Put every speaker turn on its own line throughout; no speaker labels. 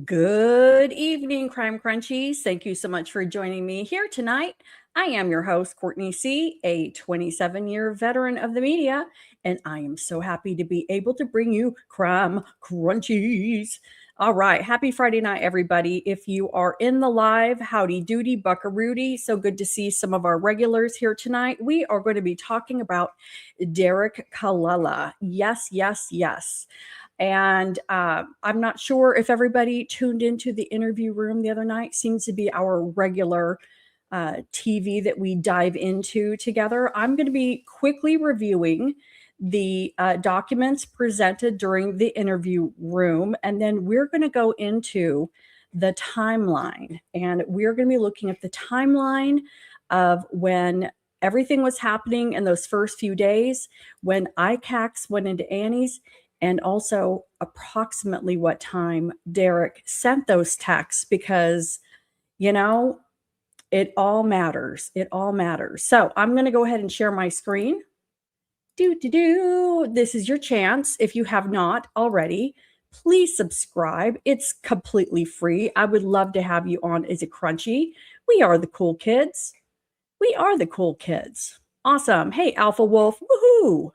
Good evening, Crime Crunchies. Thank you so much for joining me here tonight. I am your host, Courtney C., a 27-year veteran of the media, and I am so happy to be able to bring you Crime Crunchies. All right, happy Friday night, everybody. If you are in the live, howdy doody, buckarooty. So good to see some of our regulars here tonight. We are going to be talking about Derek Callella. Yes, yes, yes. And I'm not sure if everybody tuned into the interview room the other night. Seems to be our regular TV that we dive into together. I'm going to be quickly reviewing the documents presented during the interview room, and then we're going to go into the timeline. And we're going to be looking at the timeline of when everything was happening in those first few days, when ICACs went into Annie's, and also approximately what time Derek sent those texts, because, you know, it all matters. It all matters. So I'm going to go ahead and share my screen. This is your chance. If you have not already, please subscribe. It's completely free. I would love to have you on as a Crunchy. We are the cool kids. We are the cool kids. Awesome. Hey, Alpha Wolf. Woohoo.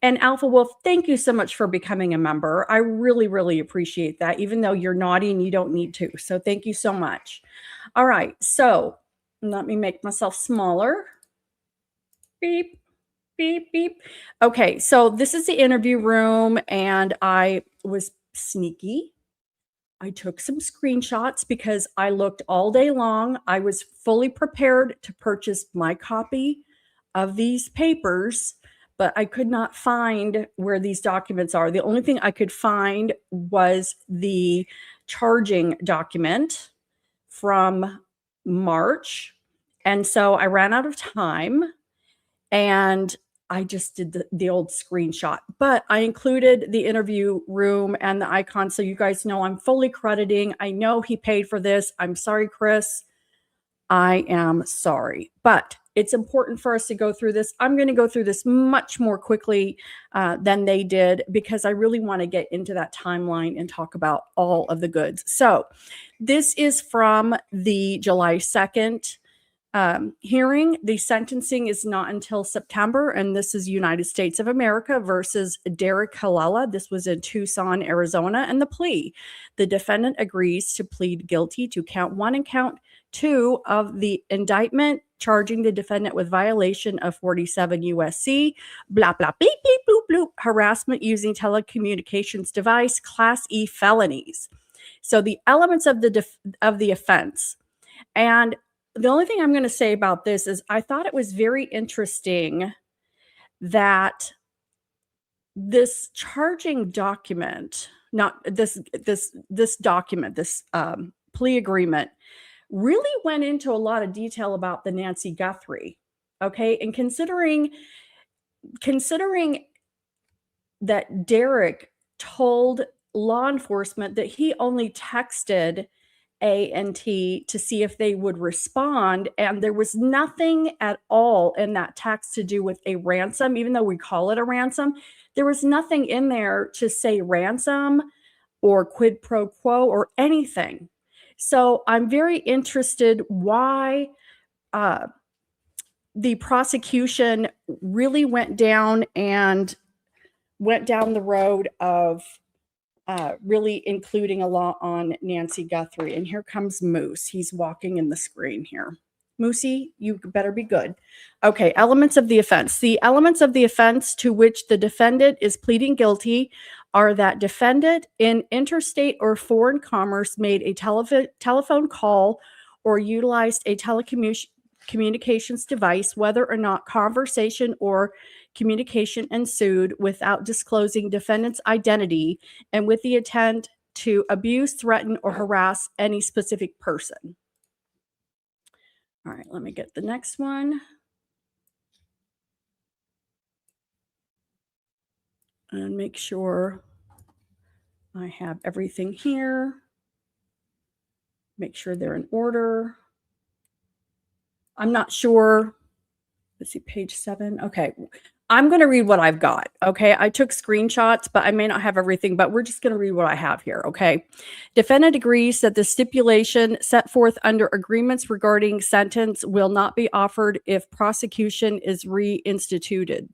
And Alpha Wolf, thank you so much for becoming a member. I really, really appreciate that, even though you're naughty and you don't need to. So thank you so much. All right, so let me make myself smaller. Beep, beep, beep. Okay, so this is the interview room, and I was sneaky. I took some screenshots because I looked all day long. I was fully prepared to purchase my copy of these papers, but I could not find where these documents are. The only thing I could find was the charging document from March. And so I ran out of time and I just did the old screenshot, but I included the interview room and the icon so you guys know I'm fully crediting. I know he paid for this. I'm sorry, Chris. I am sorry, but it's important for us to go through this. I'm going to go through this much more quickly than they did because I really want to get into that timeline and talk about all of the goods. So this is from the July 2nd hearing. The sentencing is not until September, and this is United States of America versus Derek Callella. This was in Tucson, Arizona, and the plea. The defendant agrees to plead guilty to count 1 and count 2 of the indictment, charging the defendant with violation of 47 USC, blah, blah, beep, beep, bloop, bloop, harassment using telecommunications device, Class E felonies. So the elements of the offense. And the only thing I'm going to say about this is I thought it was very interesting that this charging document, not this document, this plea agreement, really went into a lot of detail about the Nancy Guthrie. Okay, and considering that Derek told law enforcement that he only texted A and T to see if they would respond, and there was nothing at all in that text to do with a ransom, even though we call it a ransom. There was nothing in there to say ransom or quid pro quo or anything. So I'm very interested why the prosecution really went down the road of really including a law on Nancy Guthrie. And here comes Moose. He's walking in the screen here. Moosey, you better be good. Okay, elements of the offense. The elements of the offense to which the defendant is pleading guilty are that defendant in interstate or foreign commerce made a telephone call or utilized a telecommunications device, whether or not conversation or communication ensued without disclosing defendant's identity and with the intent to abuse, threaten, or harass any specific person. All right, let me get the next one. And make sure I have everything here. Make sure they're in order. I'm not sure. Let's see, page 7. Okay. I'm going to read what I've got. Okay. I took screenshots, but I may not have everything, but we're just going to read what I have here. Okay. Defendant agrees that the stipulation set forth under agreements regarding sentence will not be offered if prosecution is reinstituted.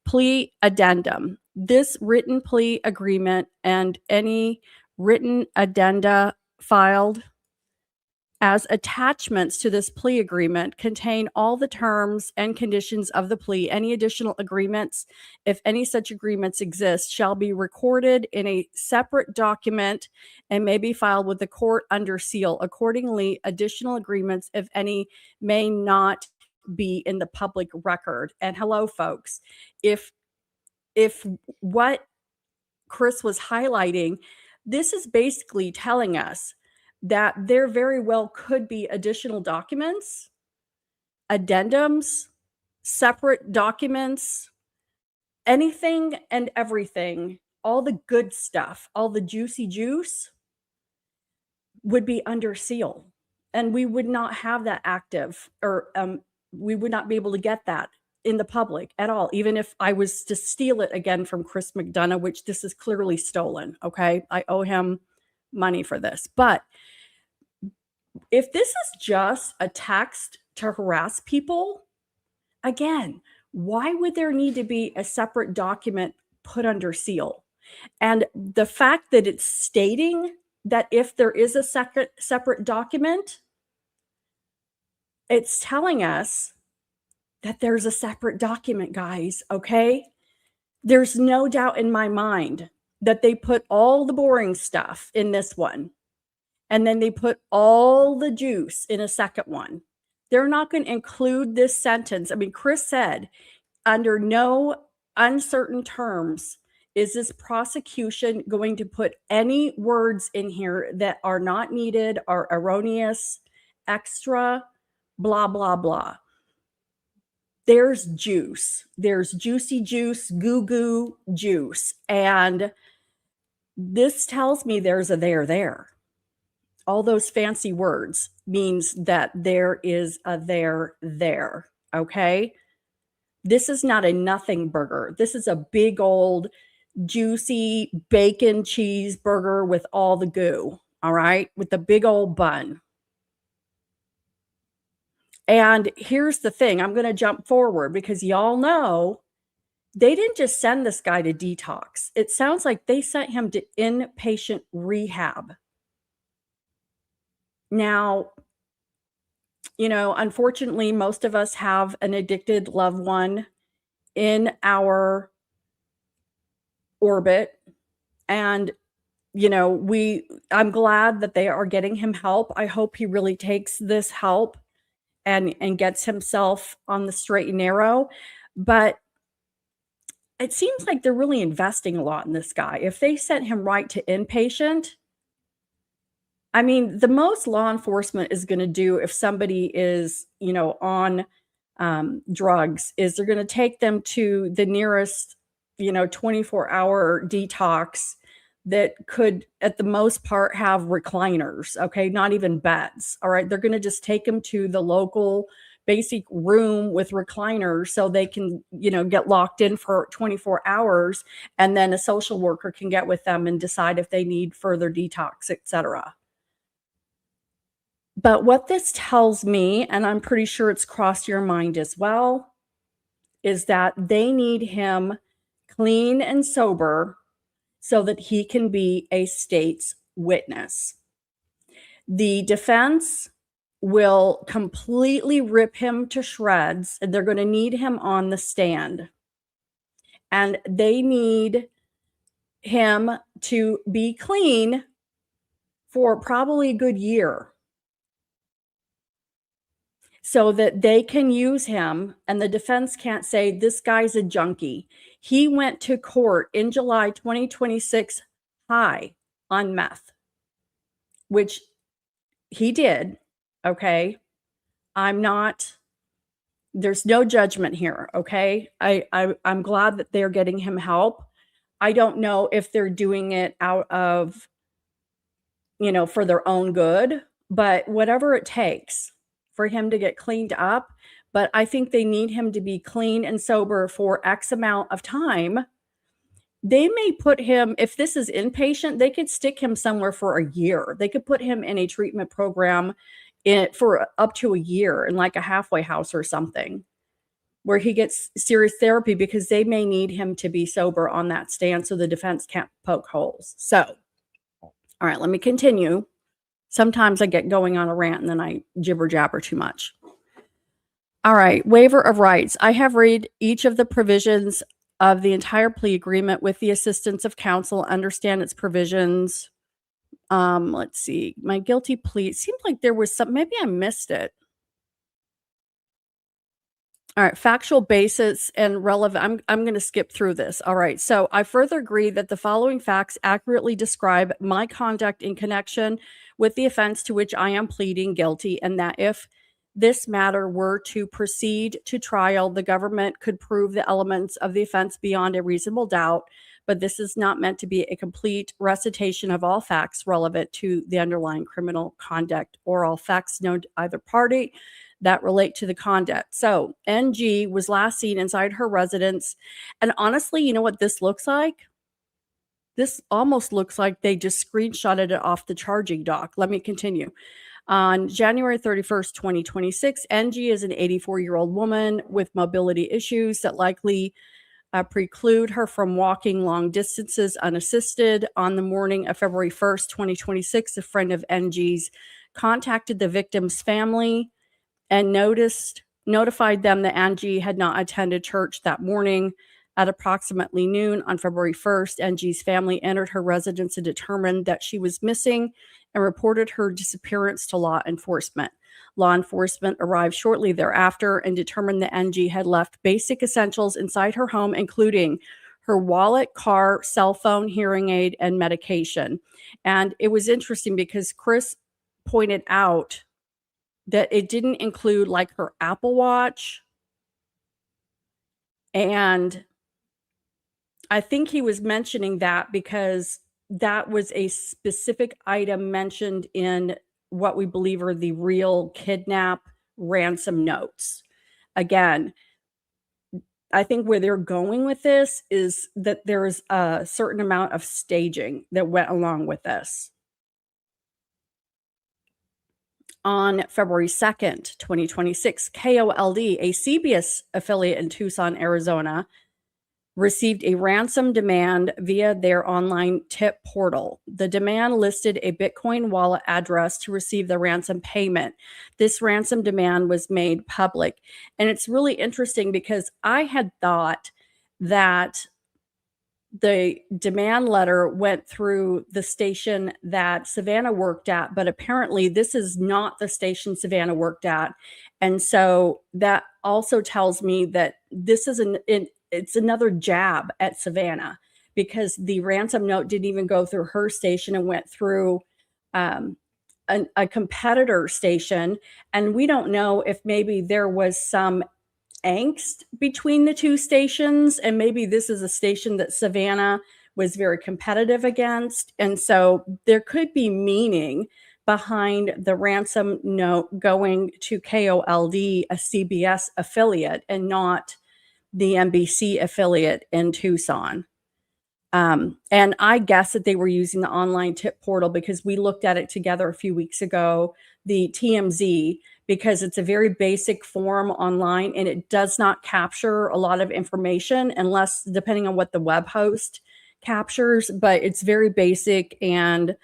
Plea addendum. This written plea agreement and any written addenda filed as attachments to this plea agreement contain all the terms and conditions of the plea. Any additional agreements, if any such agreements exist, shall be recorded in a separate document and may be filed with the court under seal. Accordingly, additional agreements, if any, may not be in the public record. And hello, folks. If what Chris was highlighting, this is basically telling us that there very well could be additional documents, addendums, separate documents, anything and everything, all the good stuff, all the juicy juice would be under seal. And we would not have that active, or we would not be able to get that in the public at all, even if I was to steal it again from Chris McDonough, which this is clearly stolen. Okay. I owe him money for this. But if this is just a text to harass people, again, why would there need to be a separate document put under seal? And the fact that it's stating that if there is a separate document, it's telling us that there's a separate document, guys, okay? There's no doubt in my mind that they put all the boring stuff in this one, and then they put all the juice in a second one. They're not going to include this sentence. I mean, Chris said, under no uncertain terms is this prosecution going to put any words in here that are not needed, are erroneous, extra, blah, blah, blah. There's juice. There's juicy juice, goo juice. And this tells me there's a there. All those fancy words means that there is a there. Okay. This is not a nothing burger. This is a big old juicy bacon cheeseburger with all the goo. All right. With the big old bun. And here's the thing, I'm going to jump forward because y'all know they didn't just send this guy to detox. It sounds like they sent him to inpatient rehab. Now, you know, unfortunately, most of us have an addicted loved one in our orbit. And, you know, I'm glad that they are getting him help. I hope he really takes this help and gets himself on the straight and narrow. But it seems like they're really investing a lot in this guy. If they sent him right to inpatient, I mean, the most law enforcement is going to do if somebody is, you know, on drugs is they're going to take them to the nearest, you know, 24-hour detox that could, at the most part, have recliners, okay? Not even beds, all right? They're going to just take them to the local basic room with recliners so they can, you know, get locked in for 24 hours, and then a social worker can get with them and decide if they need further detox, etc. But what this tells me, and I'm pretty sure it's crossed your mind as well, is that they need him clean and sober so that he can be a state's witness. The defense will completely rip him to shreds, and they're going to need him on the stand. And they need him to be clean for probably a good year so that they can use him, and the defense can't say this guy's a junkie. He went to court in July 2026 high on meth, which he did, okay? There's no judgment here, okay? I'm glad that they're getting him help. I don't know if they're doing it out of, you know, for their own good, but whatever it takes for him to get cleaned up. but I think they need him to be clean and sober for X amount of time. They may put him, if this is inpatient, they could stick him somewhere for a year. They could put him in a treatment program for up to a year in like a halfway house or something, where he gets serious therapy, because they may need him to be sober on that stand so the defense can't poke holes. So, all right, let me continue. Sometimes I get going on a rant and then I jibber jabber too much. All right, waiver of rights. I have read each of the provisions of the entire plea agreement with the assistance of counsel, understand its provisions. Let's see, my guilty plea. It seemed like there was some, maybe I missed it. All right, factual basis and relevant. I'm going to skip through this. All right, so I further agree that the following facts accurately describe my conduct in connection with the offense to which I am pleading guilty, and that if this matter were to proceed to trial, the government could prove the elements of the offense beyond a reasonable doubt, but this is not meant to be a complete recitation of all facts relevant to the underlying criminal conduct or all facts known to either party that relate to the conduct. So NG was last seen inside her residence. And honestly, you know what this looks like? This almost looks like they just screenshotted it off the charging dock. Let me continue. On January 31st, 2026, NG is an 84-year-old woman with mobility issues that likely preclude her from walking long distances unassisted. On the morning of February 1st, 2026, a friend of NG's contacted the victim's family and notified them that Angie had not attended church that morning. At approximately noon on February 1st, Angie's family entered her residence and determined that she was missing and reported her disappearance to law enforcement. Law enforcement arrived shortly thereafter and determined that Angie had left basic essentials inside her home, including her wallet, car, cell phone, hearing aid, and medication. And it was interesting because Chris pointed out that it didn't include like her Apple Watch. And I think he was mentioning that because that was a specific item mentioned in what we believe are the real kidnap ransom notes. Again, I think where they're going with this is that there's a certain amount of staging that went along with this. On February 2nd, 2026, KOLD, a CBS affiliate in Tucson, Arizona, received a ransom demand via their online tip portal. The demand listed a Bitcoin wallet address to receive the ransom payment. This ransom demand was made public. And it's really interesting because I had thought that the demand letter went through the station that Savannah worked at, but apparently this is not the station Savannah worked at. And so that also tells me that this is it's another jab at Savannah, because the ransom note didn't even go through her station and went through a competitor station. And we don't know if maybe there was some angst between the two stations, and maybe this is a station that Savannah was very competitive against. And so there could be meaning behind the ransom note going to KOLD, a CBS affiliate, and not the NBC affiliate in Tucson. And I guess that they were using the online tip portal because we looked at it together a few weeks ago, the TMZ, because it's a very basic form online and it does not capture a lot of information unless, depending on what the web host captures, but it's very basic. And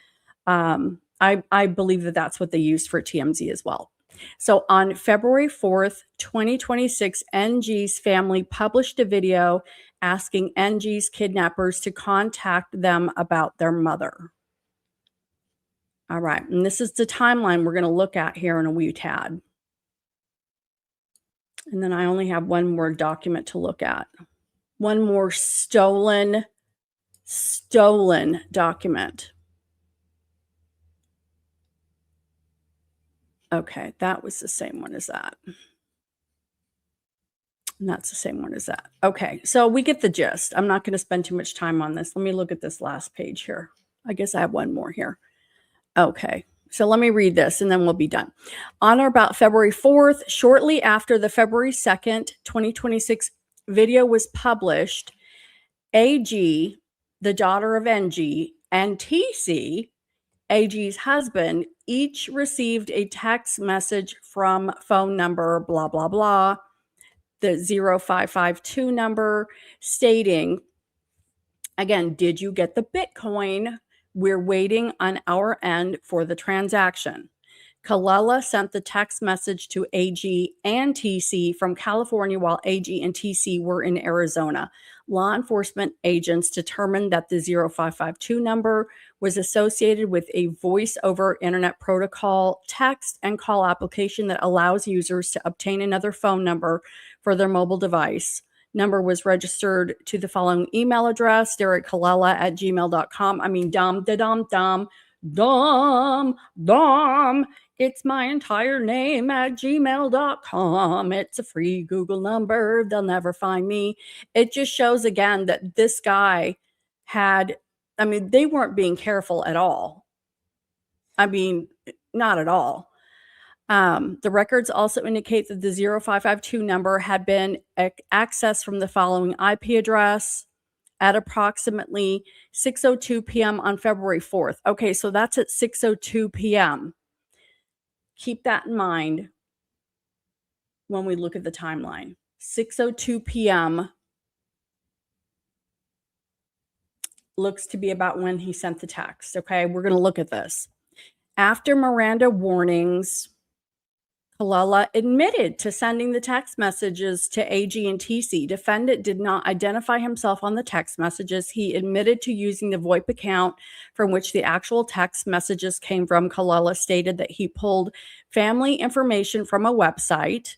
I believe that that's what they used for TMZ as well. So on February 4th, 2026, NG's family published a video asking NG's kidnappers to contact them about their mother. All right, and this is the timeline we're going to look at here in a wee tad. And then I only have one more document to look at. One more stolen document. Okay, that was the same one as that. And that's the same one as that. Okay, so we get the gist. I'm not going to spend too much time on this. Let me look at this last page here. I guess I have one more here. Okay, So let me read this and then we'll be done. On or about February 4th, shortly after the February 2nd, 2026 video was published, AG, the daughter of NG, and TC, AG's husband, each received a text message from phone number blah, blah, blah, the 0552 number stating, again, did you get the Bitcoin? We're waiting on our end for the transaction. Callella sent the text message to AG and TC from California while AG and TC were in Arizona. Law enforcement agents determined that the 0552 number was associated with a voice over internet protocol text and call application that allows users to obtain another phone number for their mobile device. Number was registered to the following email address, derekcallella@gmail.com. I mean, dom. It's my entire name at gmail.com. It's a free Google number. They'll never find me. It just shows again that this guy had, I mean, they weren't being careful at all. I mean, not at all. The records also indicate that the 0552 number had been accessed from the following IP address at approximately 6:02 p.m. on February 4th. Okay, so that's at 6:02 p.m. Keep that in mind when we look at the timeline. 6:02 p.m. looks to be about when he sent the text. Okay, we're going to look at this. After Miranda warnings, Callella admitted to sending the text messages to AG and TC. Defendant did not identify himself on the text messages. He admitted to using the VoIP account from which the actual text messages came from. Callella stated that he pulled family information from a website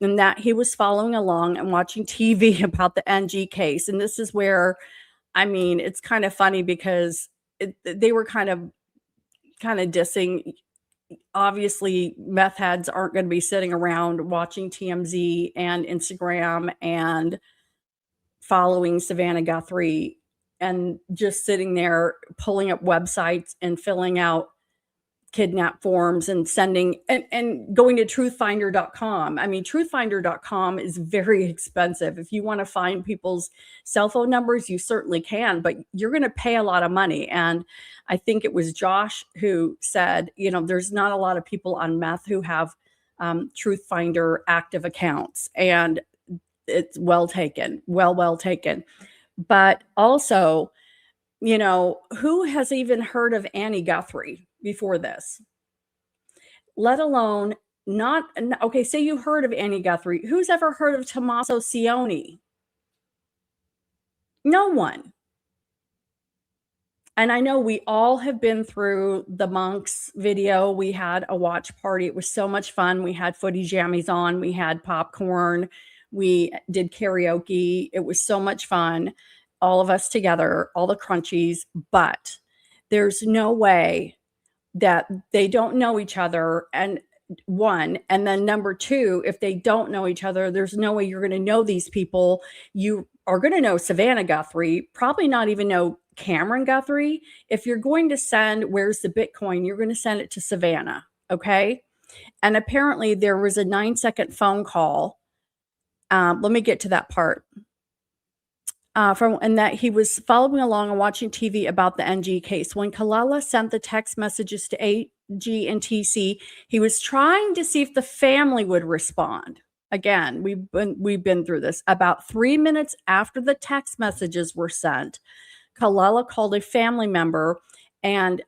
and that he was following along and watching TV about the NG case. And this is where, I mean, it's kind of funny because they were kind of dissing. Obviously, meth heads aren't going to be sitting around watching TMZ and Instagram and following Savannah Guthrie and just sitting there pulling up websites and filling out kidnap forms and sending and going to truthfinder.com. I mean, truthfinder.com is very expensive. If you want to find people's cell phone numbers, you certainly can, but you're going to pay a lot of money. And I think it was Josh who said, you know, there's not a lot of people on meth who have Truthfinder active accounts, and it's well taken. But also, you know, who has even heard of Annie Guthrie before this? Let alone not, okay, say you heard of Annie Guthrie. Who's ever heard of Tommaso Cioni? No one. And I know we all have been through the Monks video. We had a watch party. It was so much fun. We had footy jammies on. We had popcorn. We did karaoke. It was so much fun. All of us together, all the crunchies. But there's no way that they don't know each other. And one, and then number two, if they don't know each other, there's no way you're going to know these people. You are going to know Savannah Guthrie, probably not even know Cameron Guthrie. If you're going to send, where's the Bitcoin, you're going to send it to Savannah. Okay. And apparently there was a 9-second phone call. Let me get to that part. And that he was following along and watching TV about the NG case. When Callella sent the text messages to AG and TC, he was trying to see if the family would respond. Again, we've been through this. About 3 minutes after the text messages were sent, Callella called a family member, and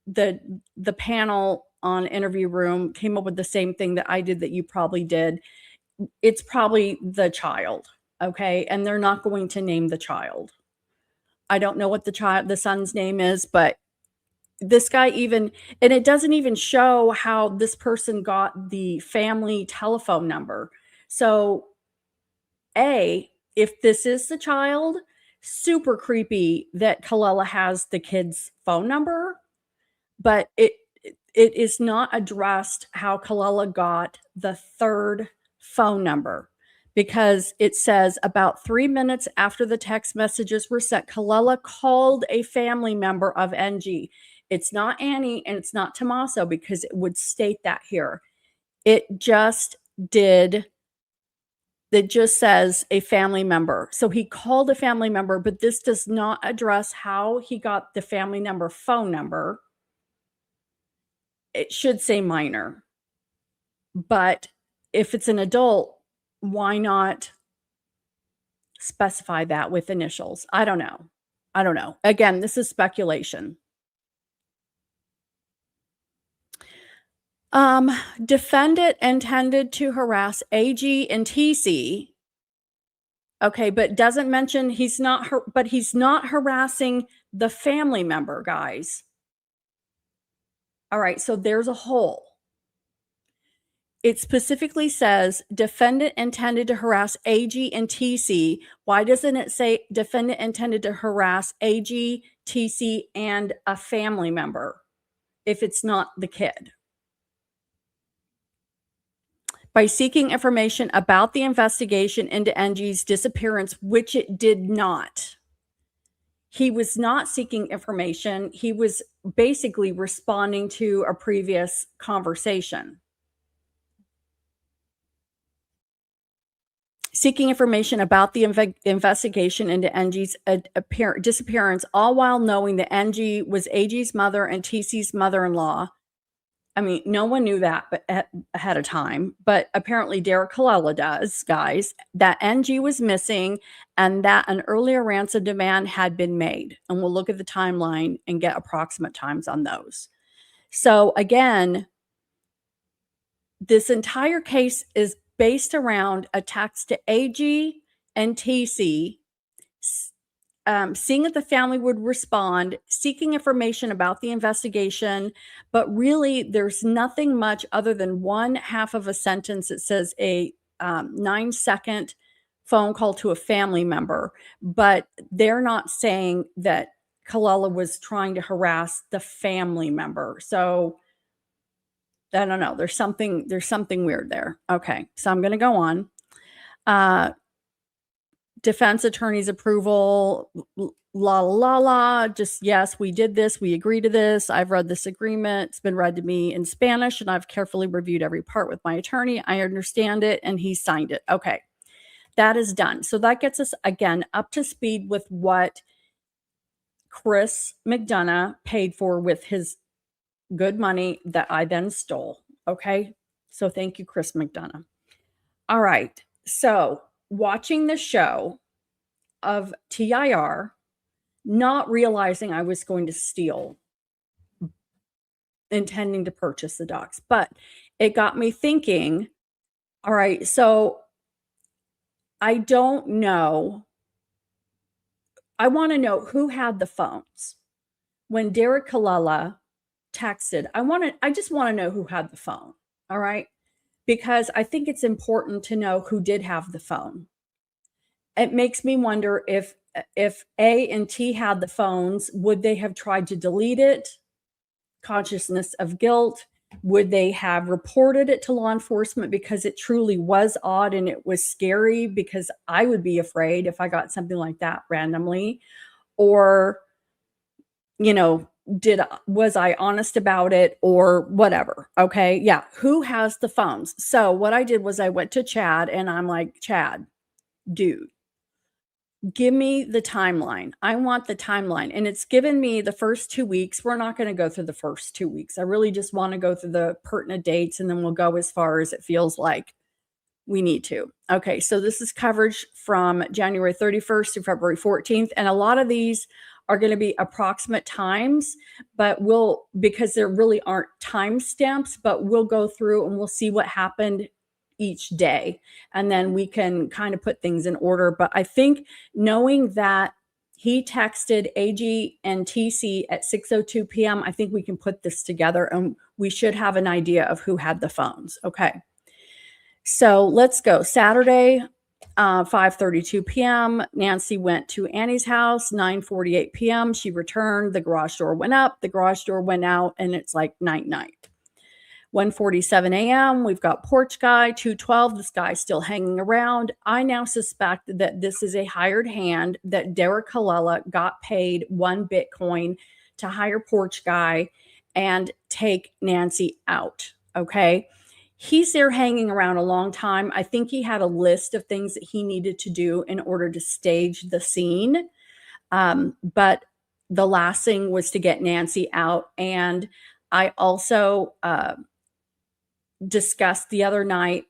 the panel on Interview Room came up with the same thing that I did, that you probably did. It's probably the child. Okay. And they're not going to name the child. I don't know what the son's name is, but this guy even, and it doesn't even show how this person got the family telephone number. So if this is the child, super creepy that Callella has the kid's phone number, but it is not addressed how Callella got the third phone number. Because it says about 3 minutes after the text messages were sent, Callella called a family member of NG. It's not Annie and it's not Tommaso, because it would state that here. It just says a family member. So he called a family member, but this does not address how he got the family member phone number. It should say minor. But if it's an adult, why not specify that with initials? I don't know. Again, this is speculation. Defendant intended to harass AG and TC. Okay, but doesn't mention he's not harassing the family member, guys. All right, so there's a hole. It specifically says defendant intended to harass AG and TC. Why doesn't it say defendant intended to harass AG, TC, and a family member if it's not the kid? By seeking information about the investigation into NG's disappearance, which it did not. He was not seeking information. He was basically responding to a previous conversation. Seeking information about the investigation into NG's disappearance, all while knowing that NG was AG's mother and TC's mother-in-law. I mean, no one knew that ahead of time, but apparently Derek Callella does, guys, that NG was missing and that an earlier ransom demand had been made. And we'll look at the timeline and get approximate times on those. So again, this entire case is based around a text to AG and TC, seeing if the family would respond, seeking information about the investigation, but really there's nothing much other than one half of a sentence that says a 9-second phone call to a family member, but they're not saying that Callella was trying to harass the family member. So I don't know. There's something weird there. Okay, so I'm going to go on. Defense attorney's approval, just yes, we did this. We agree to this. I've read this agreement. It's been read to me in Spanish, and I've carefully reviewed every part with my attorney. I understand it, and he signed it. Okay, that is done. So that gets us, again, up to speed with what Chris McDonough paid for with his good money that I then stole. Okay, so thank you, Chris McDonough. All right, so watching the show of TIR, not realizing I was going to steal, intending to purchase the docs, but it got me thinking, all right, so I don't know. I want to know who had the phones. When Derek Callella texted, I just want to know who had the phone. All right. Because I think it's important to know who did have the phone. It makes me wonder if A and T had the phones, would they have tried to delete it? Consciousness of guilt. Would they have reported it to law enforcement because it truly was odd and it was scary, because I would be afraid if I got something like that randomly? Or, you know, was I honest about it or whatever? Okay. Yeah. Who has the phones? So what I did was I went to Chad and I'm like, Chad, dude, give me the timeline. I want the timeline. And it's given me the first 2 weeks. We're not going to go through the first 2 weeks. I really just want to go through the pertinent dates, and then we'll go as far as it feels like we need to. Okay. So this is coverage from January 31st to February 14th. And a lot of these are going to be approximate times, but because there really aren't time stamps, but we'll go through and we'll see what happened each day. And then we can kind of put things in order. But I think knowing that he texted AG and TC at 6:02 p.m., I think we can put this together and we should have an idea of who had the phones. Okay. So let's go. Saturday, 5:32 p.m. Nancy went to Annie's house. 9:48 p.m. She returned. The garage door went up. The garage door went out, and it's like night. 1:47 a.m. We've got porch guy. 2:12. This guy's still hanging around. I now suspect that this is a hired hand, that Derek Callella got paid 1 Bitcoin to hire porch guy and take Nancy out. Okay. He's there hanging around a long time. I think he had a list of things that he needed to do in order to stage the scene. But the last thing was to get Nancy out. And I also discussed the other night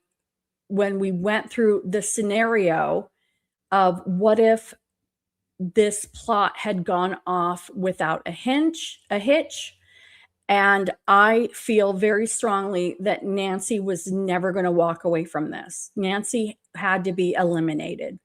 when we went through the scenario of what if this plot had gone off without a hitch. And I feel very strongly that Nancy was never going to walk away from this. Nancy had to be eliminated.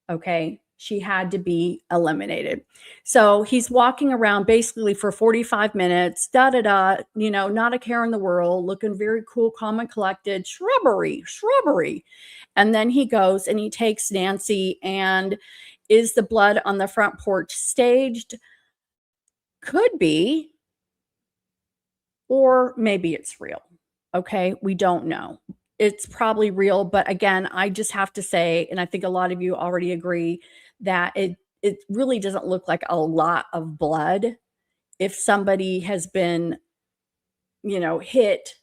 Okay. She had to be eliminated. So he's walking around basically for 45 minutes, not a care in the world, looking very cool, calm, and collected. Shrubbery. And then he goes and he takes Nancy. And is the blood on the front porch staged? Could be. Or maybe it's real. Okay. We don't know. It's probably real. But again, I just have to say, and I think a lot of you already agree, that it really doesn't look like a lot of blood if somebody has been, hit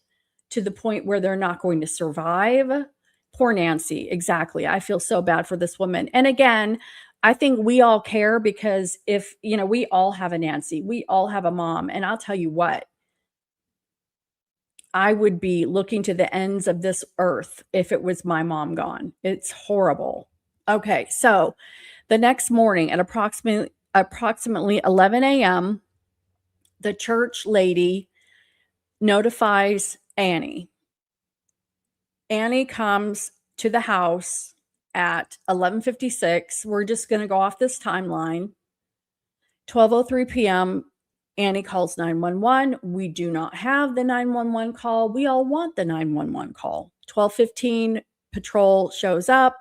to the point where they're not going to survive. Poor Nancy. Exactly. I feel so bad for this woman. And again, I think we all care because if, we all have a Nancy, we all have a mom. And I'll tell you what, I would be looking to the ends of this earth if it was my mom gone. It's horrible. Okay, so the next morning at approximately 11 a.m., the church lady notifies Annie. Annie comes to the house at 11:56. We're just going to go off this timeline. 12:03 p.m., Annie calls 911. We do not have the 911 call. We all want the 911 call. 12:15, patrol shows up,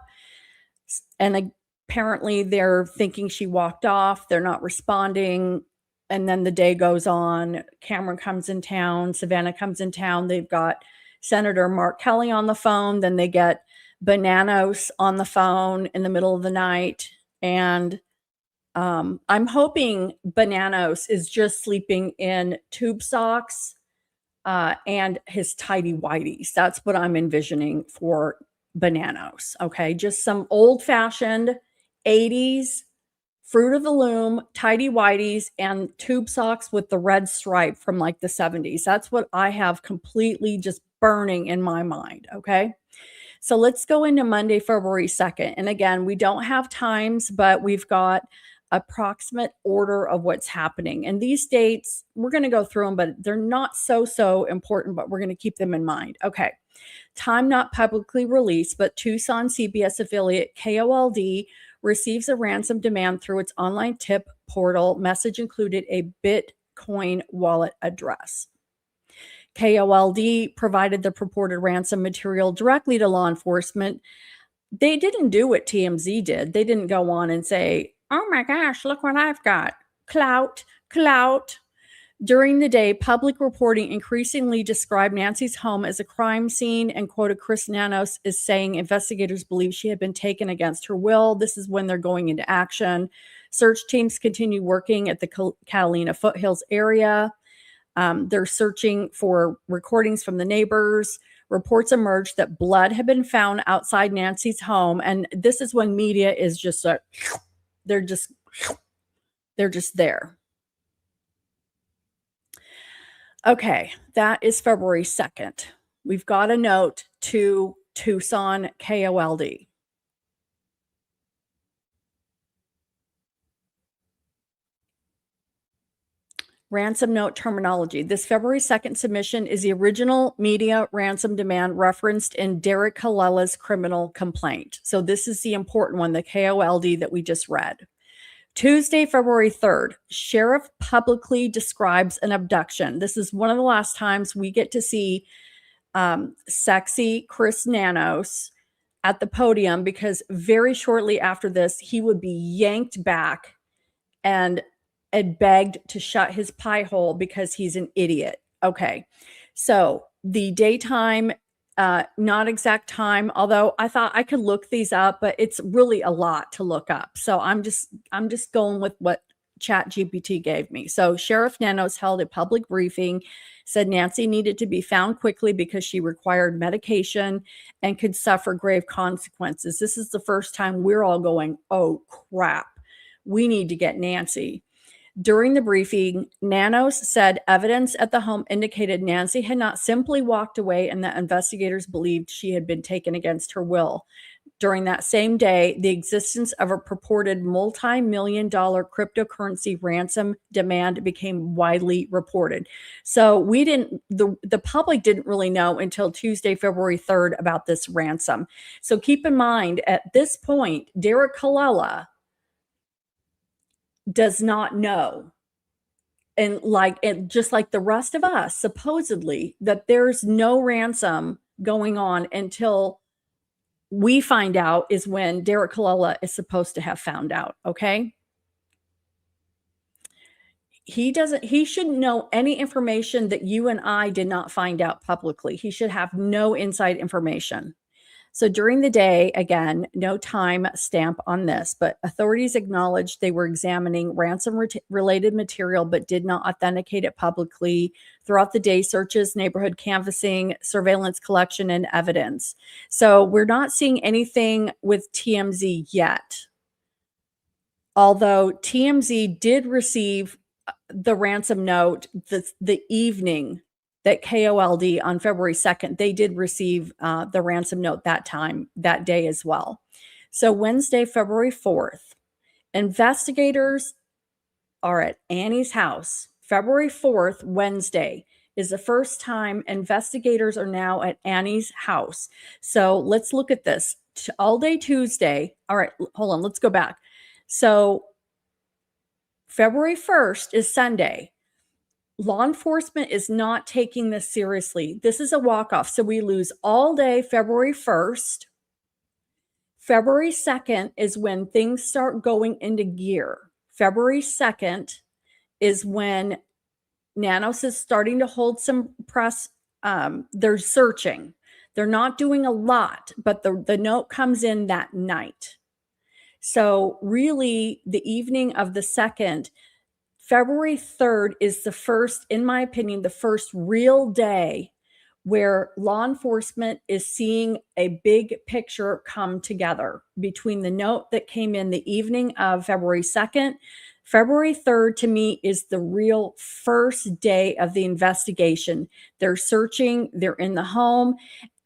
and apparently they're thinking she walked off. They're not responding. And then the day goes on. Cameron comes in town. Savannah comes in town. They've got Senator Mark Kelly on the phone. Then they get Bananos on the phone in the middle of the night. And I'm hoping Bananos is just sleeping in tube socks and his tidy whities. That's what I'm envisioning for Bananos. Okay. Just some old fashioned 80s Fruit of the Loom, tidy whities, and tube socks with the red stripe from like the 70s. That's what I have completely just burning in my mind. Okay. So let's go into Monday, February 2nd. And again, we don't have times, but we've got approximate order of what's happening. And these dates, we're going to go through them, but they're not so important, but we're going to keep them in mind. Okay. Time not publicly released, but Tucson CBS affiliate KOLD receives a ransom demand through its online tip portal. Message included a Bitcoin wallet address. KOLD provided the purported ransom material directly to law enforcement. They didn't do what TMZ did. They didn't go on and say, oh my gosh, look what I've got. Clout. During the day, public reporting increasingly described Nancy's home as a crime scene and quoted Chris Nanos as saying investigators believe she had been taken against her will. This is when they're going into action. Search teams continue working at the Catalina foothills area. They're searching for recordings from the neighbors. Reports emerged that blood had been found outside Nancy's home. And this is when media is just they're just there. Okay, that is February 2nd. We've got a note to Tucson KOLD. Ransom note terminology. This February 2nd submission is the original media ransom demand referenced in Derek Callella's criminal complaint. So this is the important one, the KOLD that we just read. Tuesday, February 3rd, sheriff publicly describes an abduction. This is one of the last times we get to see sexy Chris Nanos at the podium, because very shortly after this, he would be yanked back and begged to shut his pie hole because he's an idiot. Okay, so the daytime, not exact time, although I thought I could look these up, but it's really a lot to look up. So I'm just going with what ChatGPT gave me. So Sheriff Nanos held a public briefing, said Nancy needed to be found quickly because she required medication and could suffer grave consequences. This is the first time we're all going, oh crap, we need to get Nancy. During the briefing, Nanos said evidence at the home indicated Nancy had not simply walked away and that investigators believed she had been taken against her will. During that same day, the existence of a purported multi-million-dollar cryptocurrency ransom demand became widely reported. So the public didn't really know until Tuesday, February 3rd about this ransom. So keep in mind, at this point, Derek Callella does not know. And just like the rest of us, supposedly, that there's no ransom going on until we find out is when Derek Callella is supposed to have found out, okay? He shouldn't know any information that you and I did not find out publicly. He should have no inside information. So during the day, again, no time stamp on this, but authorities acknowledged they were examining ransom-related material but did not authenticate it publicly. Throughout the day, searches, neighborhood canvassing, surveillance collection, and evidence. So we're not seeing anything with TMZ yet. Although TMZ did receive the ransom note the evening that KOLD on February 2nd, they did receive the ransom note that day as well. So Wednesday, February 4th, investigators are at Annie's house. February 4th, Wednesday, is the first time investigators are now at Annie's house. So let's look at this. All day Tuesday. All right, hold on, let's go back. So February 1st is Sunday. Law enforcement is not taking this seriously. This is a walk-off. So we lose all day February 1st. February 2nd is when things start going into gear. February 2nd is when Nanos is starting to hold some press. They're searching. They're not doing a lot, but the note comes in that night. So really, the evening of the 2nd, February 3rd is the first, in my opinion, the first real day where law enforcement is seeing a big picture come together between the note that came in the evening of February 2nd. February 3rd, to me, is the real first day of the investigation. They're searching, they're in the home,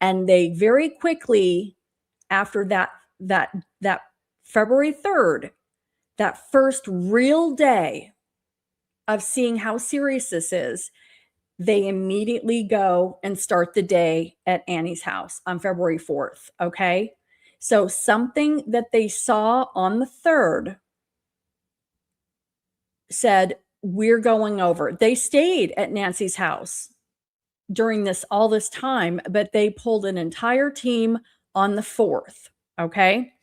and they very quickly, after that February 3rd, that first real day of seeing how serious this is, they immediately go and start the day at Annie's house on February 4th, okay? So something that they saw on the 3rd said, we're going over. They stayed at Nancy's house during all this time, but they pulled an entire team on the 4th, okay?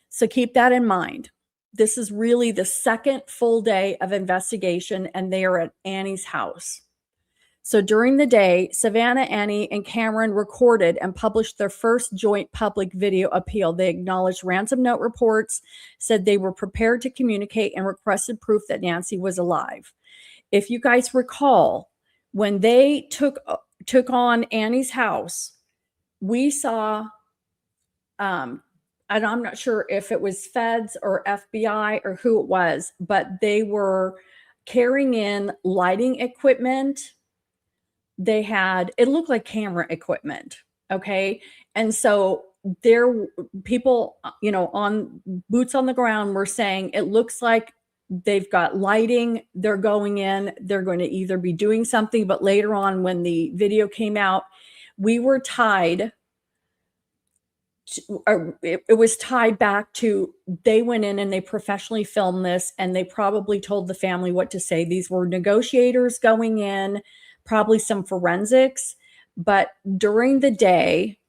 So keep that in mind. This is really the second full day of investigation, and they are at Annie's house. So during the day, Savannah, Annie, and Cameron recorded and published their first joint public video appeal. They acknowledged ransom note reports, said they were prepared to communicate, and requested proof that Nancy was alive. If you guys recall, when they took on Annie's house, we saw and I'm not sure if it was feds or FBI or who it was, but they were carrying in lighting equipment. They had, it looked like camera equipment, okay? And so people, on boots on the ground were saying it looks like they've got lighting, they're going in, they're going to either be doing something, but later on when the video came out, we were tied. It was tied back to, they went in and they professionally filmed this, and they probably told the family what to say. These were negotiators going in, probably some forensics, but during the day,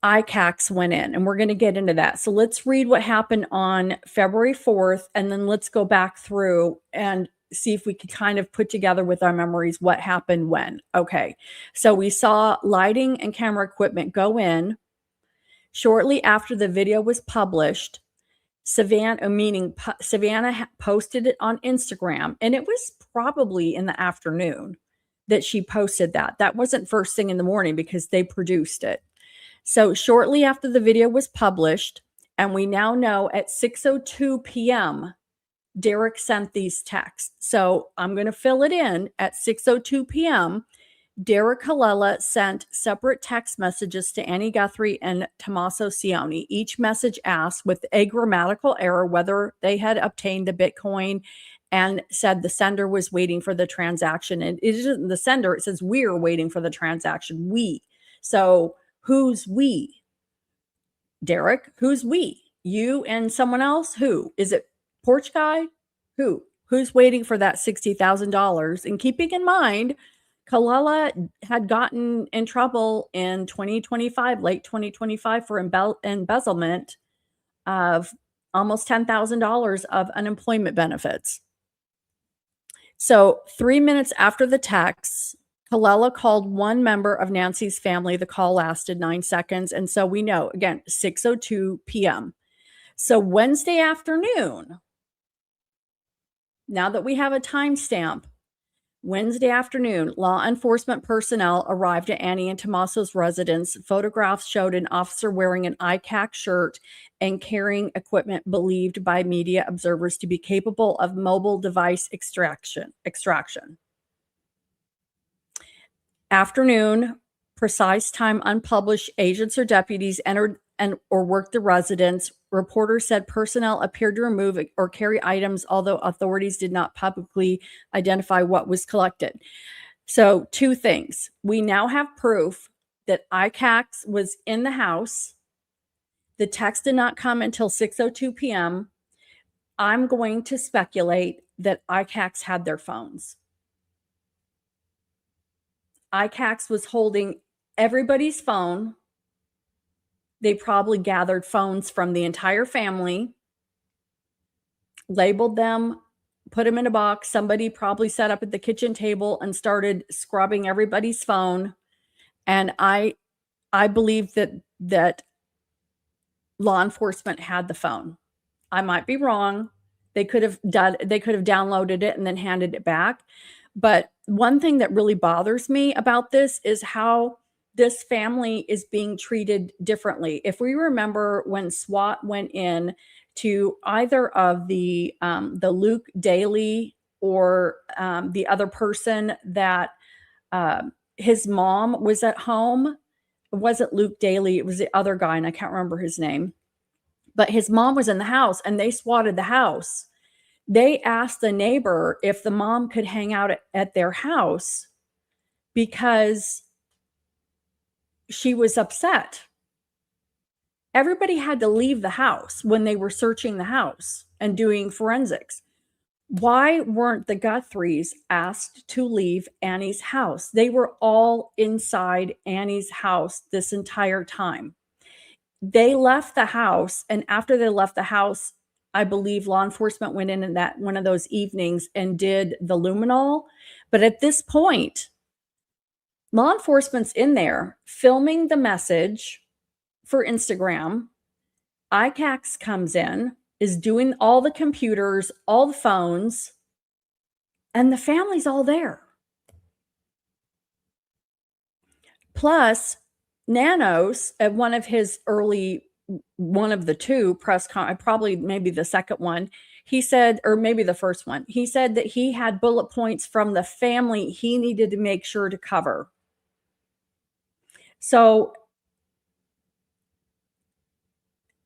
ICACs went in, and we're going to get into that. So let's read what happened on February 4th, and then let's go back through and see if we could kind of put together with our memories what happened when. Okay, so we saw lighting and camera equipment go in. Shortly after the video was published, Savannah posted it on Instagram, and it was probably in the afternoon that she posted that. That wasn't first thing in the morning because they produced it. So shortly after the video was published, and we now know at 6:02 p.m., Derek sent these texts. So I'm going to fill it in. At 6:02 p.m., Derek Callella sent separate text messages to Annie Guthrie and Tommaso Cioni. Each message asked with a grammatical error whether they had obtained the Bitcoin, and said the sender was waiting for the transaction. And it isn't the sender, it says we're waiting for the transaction. We. So who's we? Derek, who's we? You and someone else? Who? Is it Porch Guy? Who? Who's waiting for that $60,000? And keeping in mind, Callella had gotten in trouble in 2025, late 2025, for embezzlement of almost $10,000 of unemployment benefits. So 3 minutes after the text, Callella called one member of Nancy's family. The call lasted 9 seconds. And so we know, again, 6:02 p.m. So Wednesday afternoon, now that we have a timestamp, Wednesday afternoon, law enforcement personnel arrived at Annie and Tommaso's residence. Photographs showed an officer wearing an ICAC shirt and carrying equipment believed by media observers to be capable of mobile device extraction. Afternoon, precise time unpublished, agents or deputies entered or worked the residence. Reporters said personnel appeared to remove or carry items, although authorities did not publicly identify what was collected. So 2 things. We now have proof that ICACs was in the house. The text did not come until 6:02 p.m. I'm going to speculate that ICACs had their phones. ICACs was holding everybody's phone. They probably gathered phones from the entire family, labeled them, put them in a box. Somebody probably sat up at the kitchen table and started scrubbing everybody's phone. And I believe that law enforcement had the phone. I might be wrong. They could have downloaded it and then handed it back. But one thing that really bothers me about this is how this family is being treated differently. If we remember when SWAT went in to either of the Luke Daly or the other person that his mom was at home, it wasn't Luke Daly, it was the other guy, and I can't remember his name. But his mom was in the house and they swatted the house. They asked the neighbor if the mom could hang out at their house because she was upset. Everybody had to leave the house when they were searching the house and doing forensics. Why weren't the Guthries asked to leave Annie's house? They were all inside Annie's house this entire time. They left the house, and after they left the house, I believe law enforcement went in that one of those evenings and did the luminol. But at this point, law enforcement's in there filming the message for Instagram. ICACs comes in, is doing all the computers, all the phones, and the family's all there. Plus, Nanos, at one of the 2 press probably maybe the second one, he said, or maybe the first one, he said that he had bullet points from the family he needed to make sure to cover. So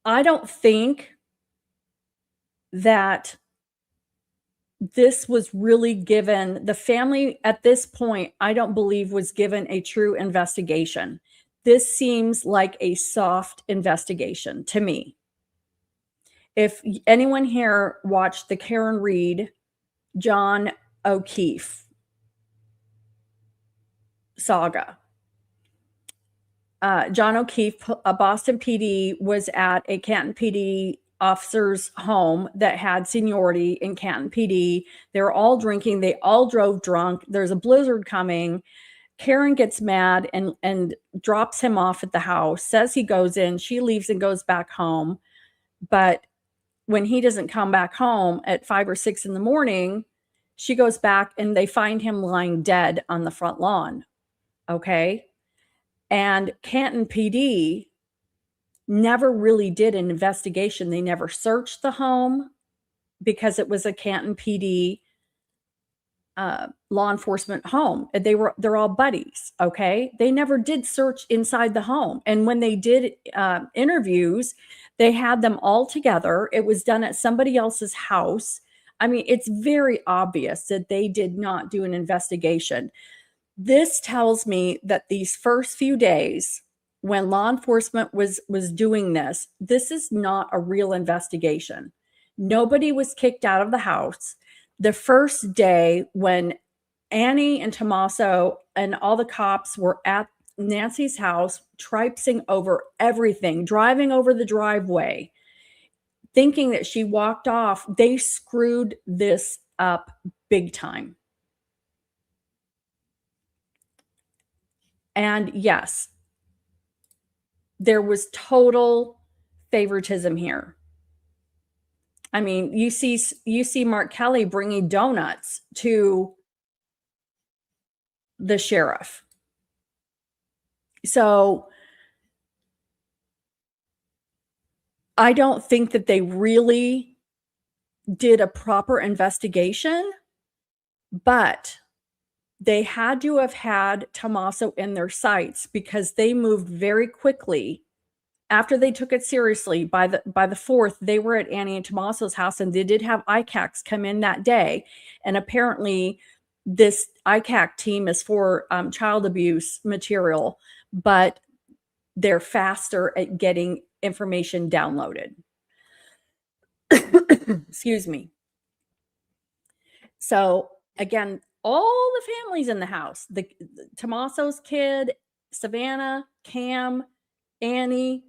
I don't think that this was really given, the family at this point, I don't believe was given a true investigation. This seems like a soft investigation to me. If anyone here watched the Karen Reed, John O'Keefe saga, John O'Keefe, a Boston PD, was at a Canton PD officer's home that had seniority in Canton PD. They were all drinking. They all drove drunk. There's a blizzard coming. Karen gets mad and drops him off at the house, says he goes in. She leaves and goes back home. But when he doesn't come back home at 5 or 6 in the morning, she goes back and they find him lying dead on the front lawn. Okay. And Canton PD never really did an investigation. They never searched the home because it was a Canton PD law enforcement home. They're all buddies. Okay. They never did search inside the home. And when they did interviews, they had them all together. It was done at somebody else's house. I mean, it's very obvious that they did not do an investigation. This tells me that these first few days when law enforcement was doing this is not a real investigation. Nobody was kicked out of the house. The first day when Annie and Tommaso and all the cops were at Nancy's house, tripsing over everything, driving over the driveway, thinking that she walked off, they screwed this up big time. And yes, there was total favoritism here. I mean, you see Mark Kelly bringing donuts to the sheriff. So I don't think that they really did a proper investigation, but they had to have had Tommaso in their sights because they moved very quickly. After they took it seriously, by the 4th, they were at Annie and Tommaso's house, and they did have ICACs come in that day. And apparently this ICAC team is for child abuse material, but they're faster at getting information downloaded. Excuse me. So again, all the families in the house, the Tommaso's kid, Savannah, Cam, Annie,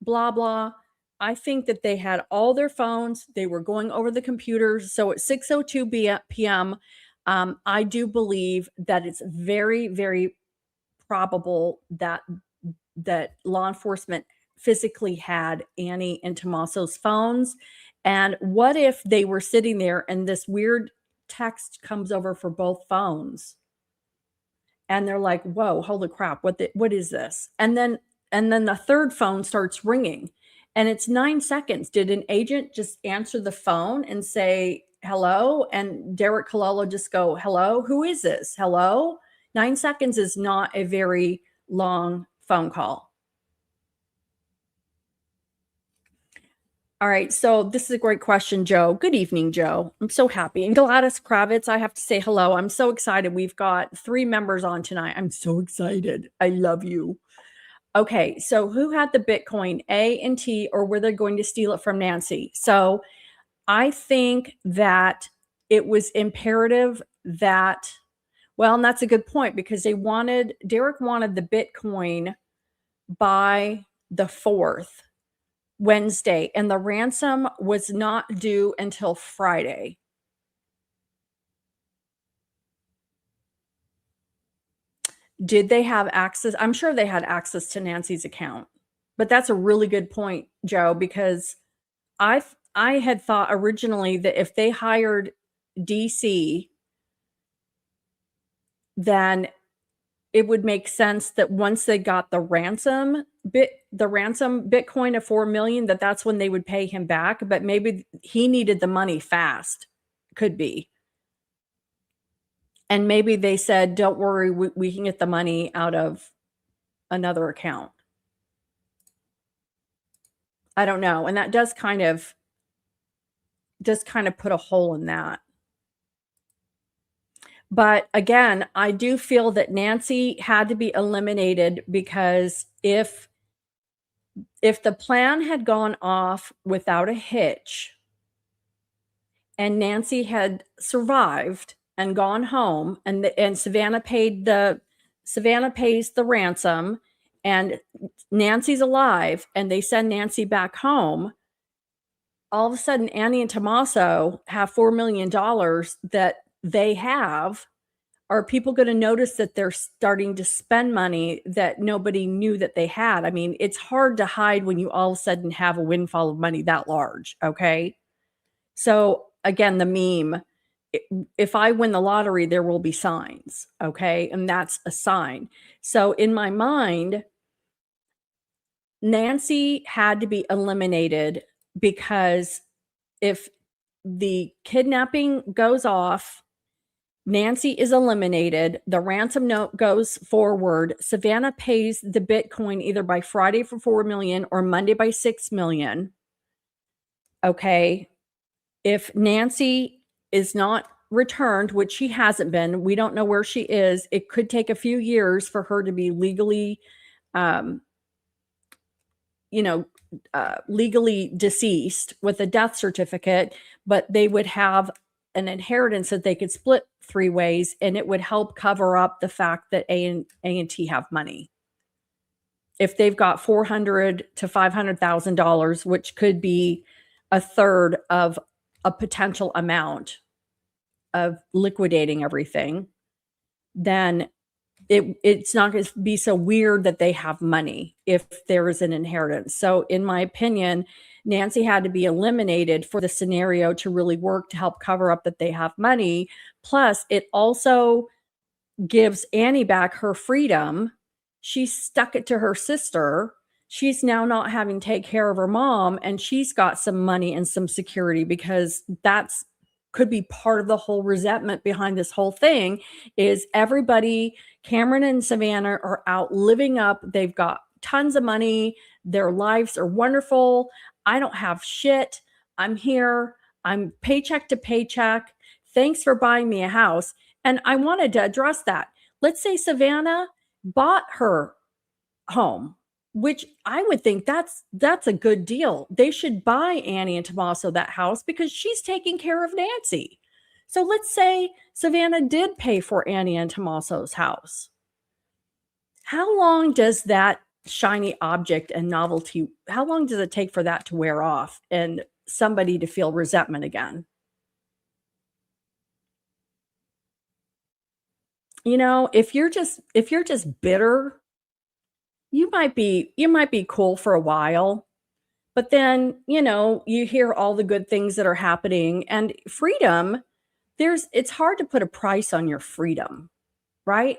blah, blah. I think that they had all their phones. They were going over the computers. So at 6:02 p.m., I do believe that it's very, very probable that law enforcement physically had Annie and Tommaso's phones. And what if they were sitting there and this weird text comes over for both phones? And they're like, whoa, holy crap, what is this? And then the third phone starts ringing, and it's 9 seconds. Did an agent just answer the phone and say hello? And Derek Callella just go, hello, who is this? Hello? 9 seconds is not a very long phone call. All right, so this is a great question, Joe. Good evening, Joe. I'm so happy. And Gladys Kravitz, I have to say hello. I'm so excited. We've got 3 members on tonight. I'm so excited. I love you. Okay, so who had the Bitcoin, A and T, or were they going to steal it from Nancy? So I think that it was imperative that, well, and that's a good point, because Derek wanted the Bitcoin by the 4th, Wednesday, and the ransom was not due until Friday. Did they have access? I'm sure they had access to Nancy's account. But that's a really good point, Joe, because I had thought originally that if they hired DC, then it would make sense that once they got the ransom Bitcoin of 4 million, that's when they would pay him back. But maybe he needed the money fast. Could be. And maybe they said, don't worry, we can get the money out of another account. I don't know. And that does kind of put a hole in that. But again, I do feel that Nancy had to be eliminated, because if the plan had gone off without a hitch and Nancy had survived and gone home, and Savannah pays the ransom, and Nancy's alive, and they send Nancy back home, all of a sudden Annie and Tommaso have $4 million that they have, are people going to notice that they're starting to spend money that nobody knew that they had? I mean, it's hard to hide when you all of a sudden have a windfall of money that large. Okay. So again, the meme, if I win the lottery, there will be signs. Okay. And that's a sign. So in my mind, Nancy had to be eliminated because if the kidnapping goes off, Nancy is eliminated, the ransom note goes forward, Savannah pays the Bitcoin either by Friday for 4 million or Monday by 6 million. Okay. If Nancy is not returned, which she hasn't been, we don't know where she is. It could take a few years for her to be legally, legally deceased with a death certificate, but they would have an inheritance that they could split 3 ways, and it would help cover up the fact that A&T have money. If they've got $400,000 to $500,000, which could be a third of a potential amount of liquidating everything, then it's not going to be so weird that they have money if there is an inheritance. So in my opinion, Nancy had to be eliminated for the scenario to really work to help cover up that they have money. Plus, it also gives Annie back her freedom. She stuck it to her sister. She's now not having to take care of her mom, and she's got some money and some security, because that's could be part of the whole resentment behind this whole thing is everybody, Cameron and Savannah, are out living up. They've got tons of money. Their lives are wonderful. I don't have shit. I'm here. I'm paycheck to paycheck. Thanks for buying me a house. And I wanted to address that. Let's say Savannah bought her home, which I would think that's a good deal. They should buy Annie and Tommaso that house because she's taking care of Nancy. So let's say Savannah did pay for Annie and Tommaso's house. How long does that shiny object and novelty, how long does it take for that to wear off and somebody to feel resentment again? You know, if you're just bitter, you might be cool for a while, but then, you hear all the good things that are happening, and freedom, it's hard to put a price on your freedom, right?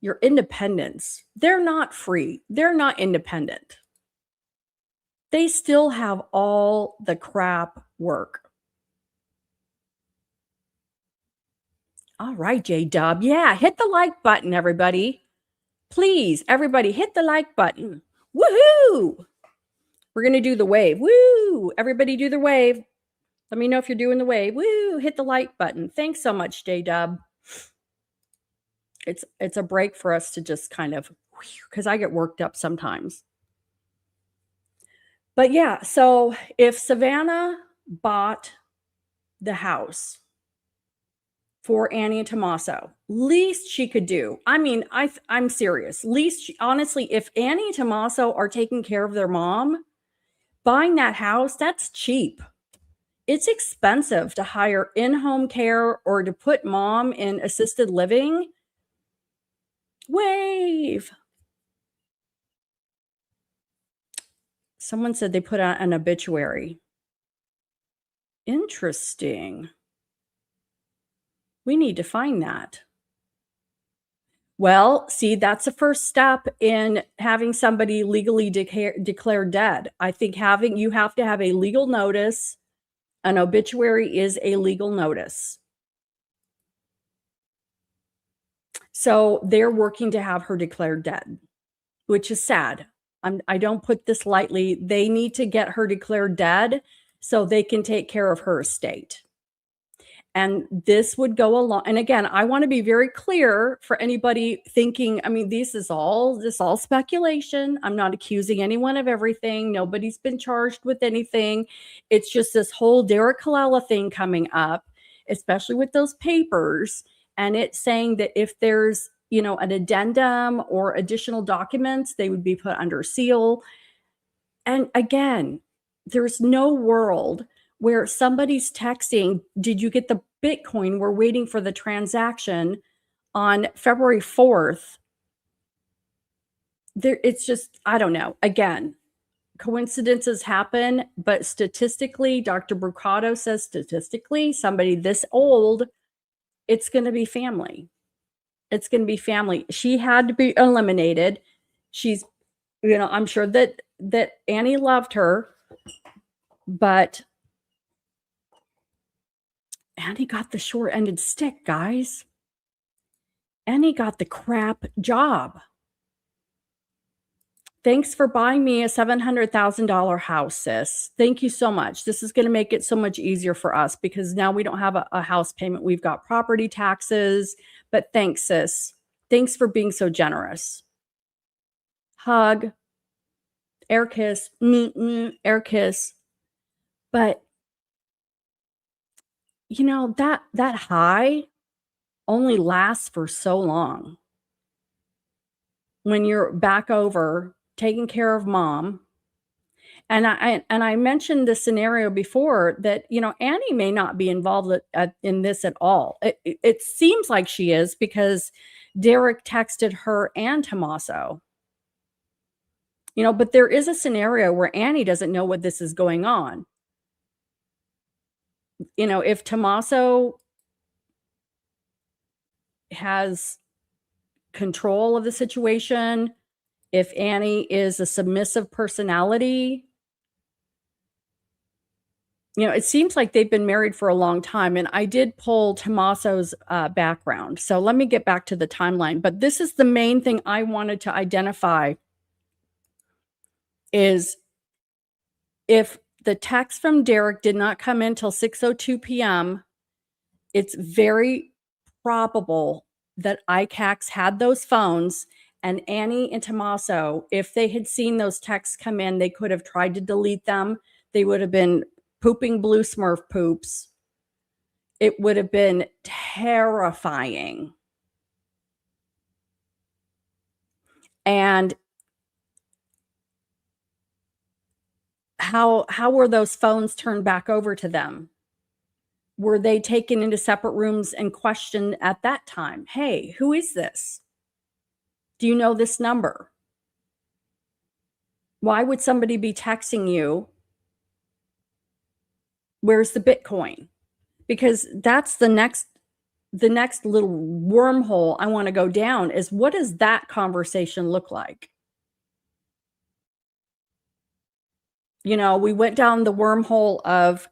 Your independence. They're not free. They're not independent. They still have all the crap work. All right, J-Dub. Yeah, hit the like button, everybody. Please, everybody, hit the like button. Woohoo! We're going to do the wave. Woo! Everybody do the wave. Let me know if you're doing the wave. Woo! Hit the like button. Thanks so much, J-Dub. It's a break for us to just kind of, because I get worked up sometimes. But yeah, so if Savannah bought the house for Annie and Tommaso, least she could do. I mean, I'm serious. Least, honestly, if Annie and Tommaso are taking care of their mom, buying that house, that's cheap. It's expensive to hire in-home care or to put mom in assisted living. Wave. Someone said they put out an obituary. Interesting. We need to find that. Well, see, that's the first step in having somebody legally declared dead. I think you have to have a legal notice. An obituary is a legal notice. So they're working to have her declared dead, which is sad. I don't put this lightly. They need to get her declared dead so they can take care of her estate. And this would go along. And again, I want to be very clear for anybody thinking, I mean, this is all speculation. I'm not accusing anyone of everything. Nobody's been charged with anything. It's just this whole Derek Callella thing coming up, especially with those papers. And it's saying that if there's, an addendum or additional documents, they would be put under seal. And again, there's no world where somebody's texting, did you get the Bitcoin? We're waiting for the transaction. on February 4th, it's just, I don't know. Again, coincidences happen, but statistically, Dr. Brucato says statistically, somebody this old, it's going to be family. It's going to be family. She had to be eliminated. She's, I'm sure that Annie loved her, but Annie got the short-ended stick, guys. Annie got the crap job. Thanks for buying me a $700,000 house, sis. Thank you so much. This is going to make it so much easier for us because now we don't have a house payment. We've got property taxes, but thanks, sis. Thanks for being so generous. Hug, air kiss, air kiss. But that high only lasts for so long. When you're back over taking care of mom, and I mentioned the scenario before that Annie may not be involved in this at all. It seems like she is because Derek texted her and Tommaso. But there is a scenario where Annie doesn't know what this is going on. If Tommaso has control of the situation, if Annie is a submissive personality, it seems like they've been married for a long time. And I did pull Tommaso's background. So let me get back to the timeline. But this is the main thing I wanted to identify is if the text from Derek did not come in till 6:02 p.m., it's very probable that ICACs had those phones, and Annie and Tommaso, if they had seen those texts come in, they could have tried to delete them. They would have been pooping blue Smurf poops. It would have been terrifying. And how were those phones turned back over to them? Were they taken into separate rooms and questioned at that time? Hey, who is this? Do you know this number? Why would somebody be texting you? Where's the Bitcoin? Because that's the next little wormhole I want to go down is what does that conversation look like? We went down the wormhole of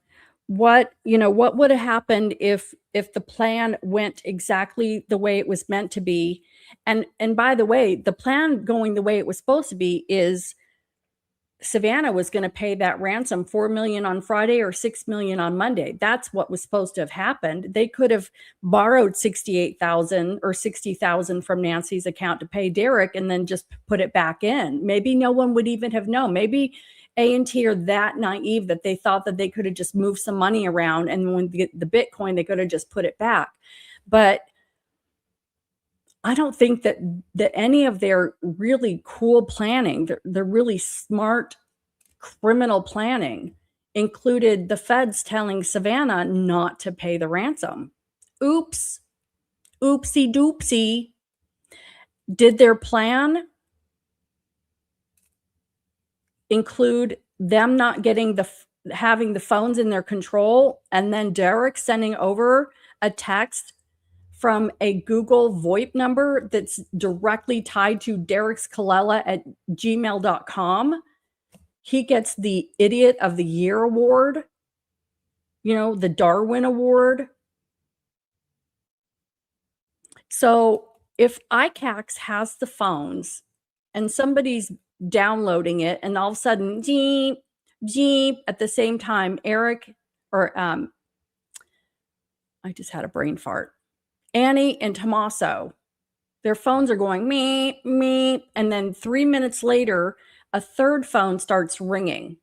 what would have happened if the plan went exactly the way it was meant to be. And by the way, the plan going the way it was supposed to be is Savannah was going to pay that ransom, $4 million on Friday or $6 million on Monday. That's what was supposed to have happened. They could have borrowed $68,000 or $60,000 from Nancy's account to pay Derek and then just put it back in. Maybe no one would even have known. Maybe A&T are that naive that they thought that they could have just moved some money around, and when the Bitcoin, they could have just put it back. But I don't think that any of their really cool planning, their really smart criminal planning, included the feds telling Savannah not to pay the ransom. Oops. Oopsie doopsie. Did their plan include them not getting having the phones in their control, and then Derek sending over a text from a Google VoIP number that's directly tied to Derek's Callella at gmail.com? He gets the Idiot of the Year award, the Darwin Award. So if ICACs has the phones and somebody's downloading it, and all of a sudden, jeep, at the same time, Eric or I just had a brain fart. Annie and Tommaso, their phones are going me, and then 3 minutes later, a third phone starts ringing.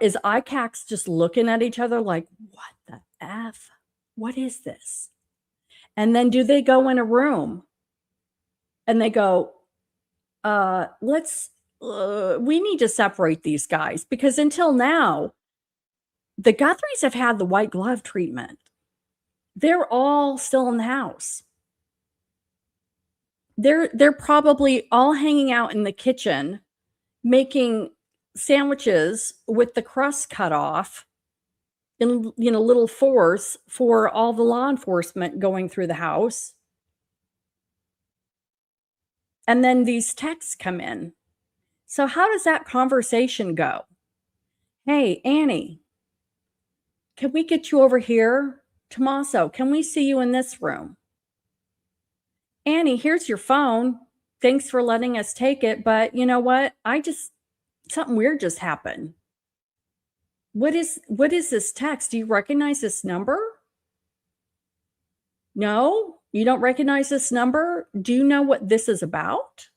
Is ICACs just looking at each other like, what the F? What is this? And then do they go in a room and they go, we need to separate these guys, because until now, The Guthries have had the white glove treatment. They're all still in the house. They're probably all hanging out in the kitchen making sandwiches with the crust cut off in little force for all the law enforcement going through the house. And then these texts come in. So how does that conversation go? Hey, Annie, can we get you over here? Tommaso, can we see you in this room? Annie, here's your phone. Thanks for letting us take it. But you know what? Something weird just happened. What is this text? Do you recognize this number? No, you don't recognize this number? Do you know what this is about?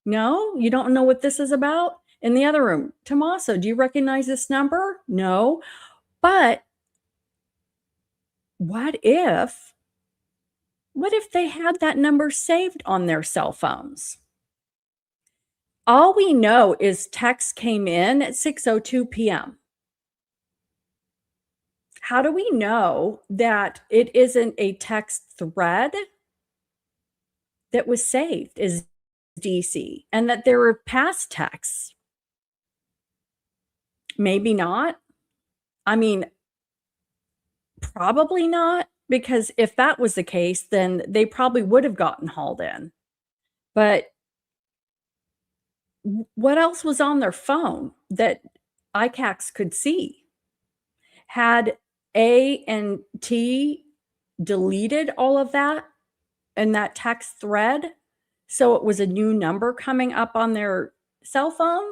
No, you don't know what this is about? In the other room, Tommaso, do you recognize this number? No. But what if they had that number saved on their cell phones? All we know is text came in at 6:02 p.m. How do we know that it isn't a text thread that was saved as DC and that there were past texts? Maybe not. I mean, probably not, because if that was the case, then they probably would have gotten hauled in. But what else was on their phone that ICACs could see? Had A and T deleted all of that in that text thread, so it was a new number coming up on their cell phone?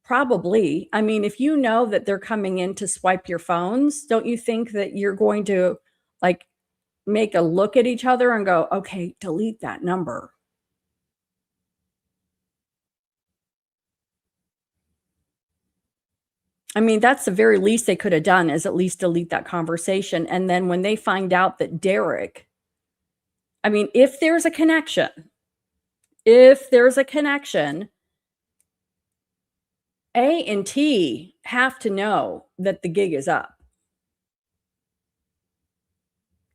Probably. I mean, if you know that they're coming in to swipe your phones, don't you think that you're going to like make a look at each other and go, okay, delete that number? I mean, that's the very least they could have done, is at least delete that conversation. And then when they find out that Derek, I mean, if there's a connection, A and T have to know that the gig is up.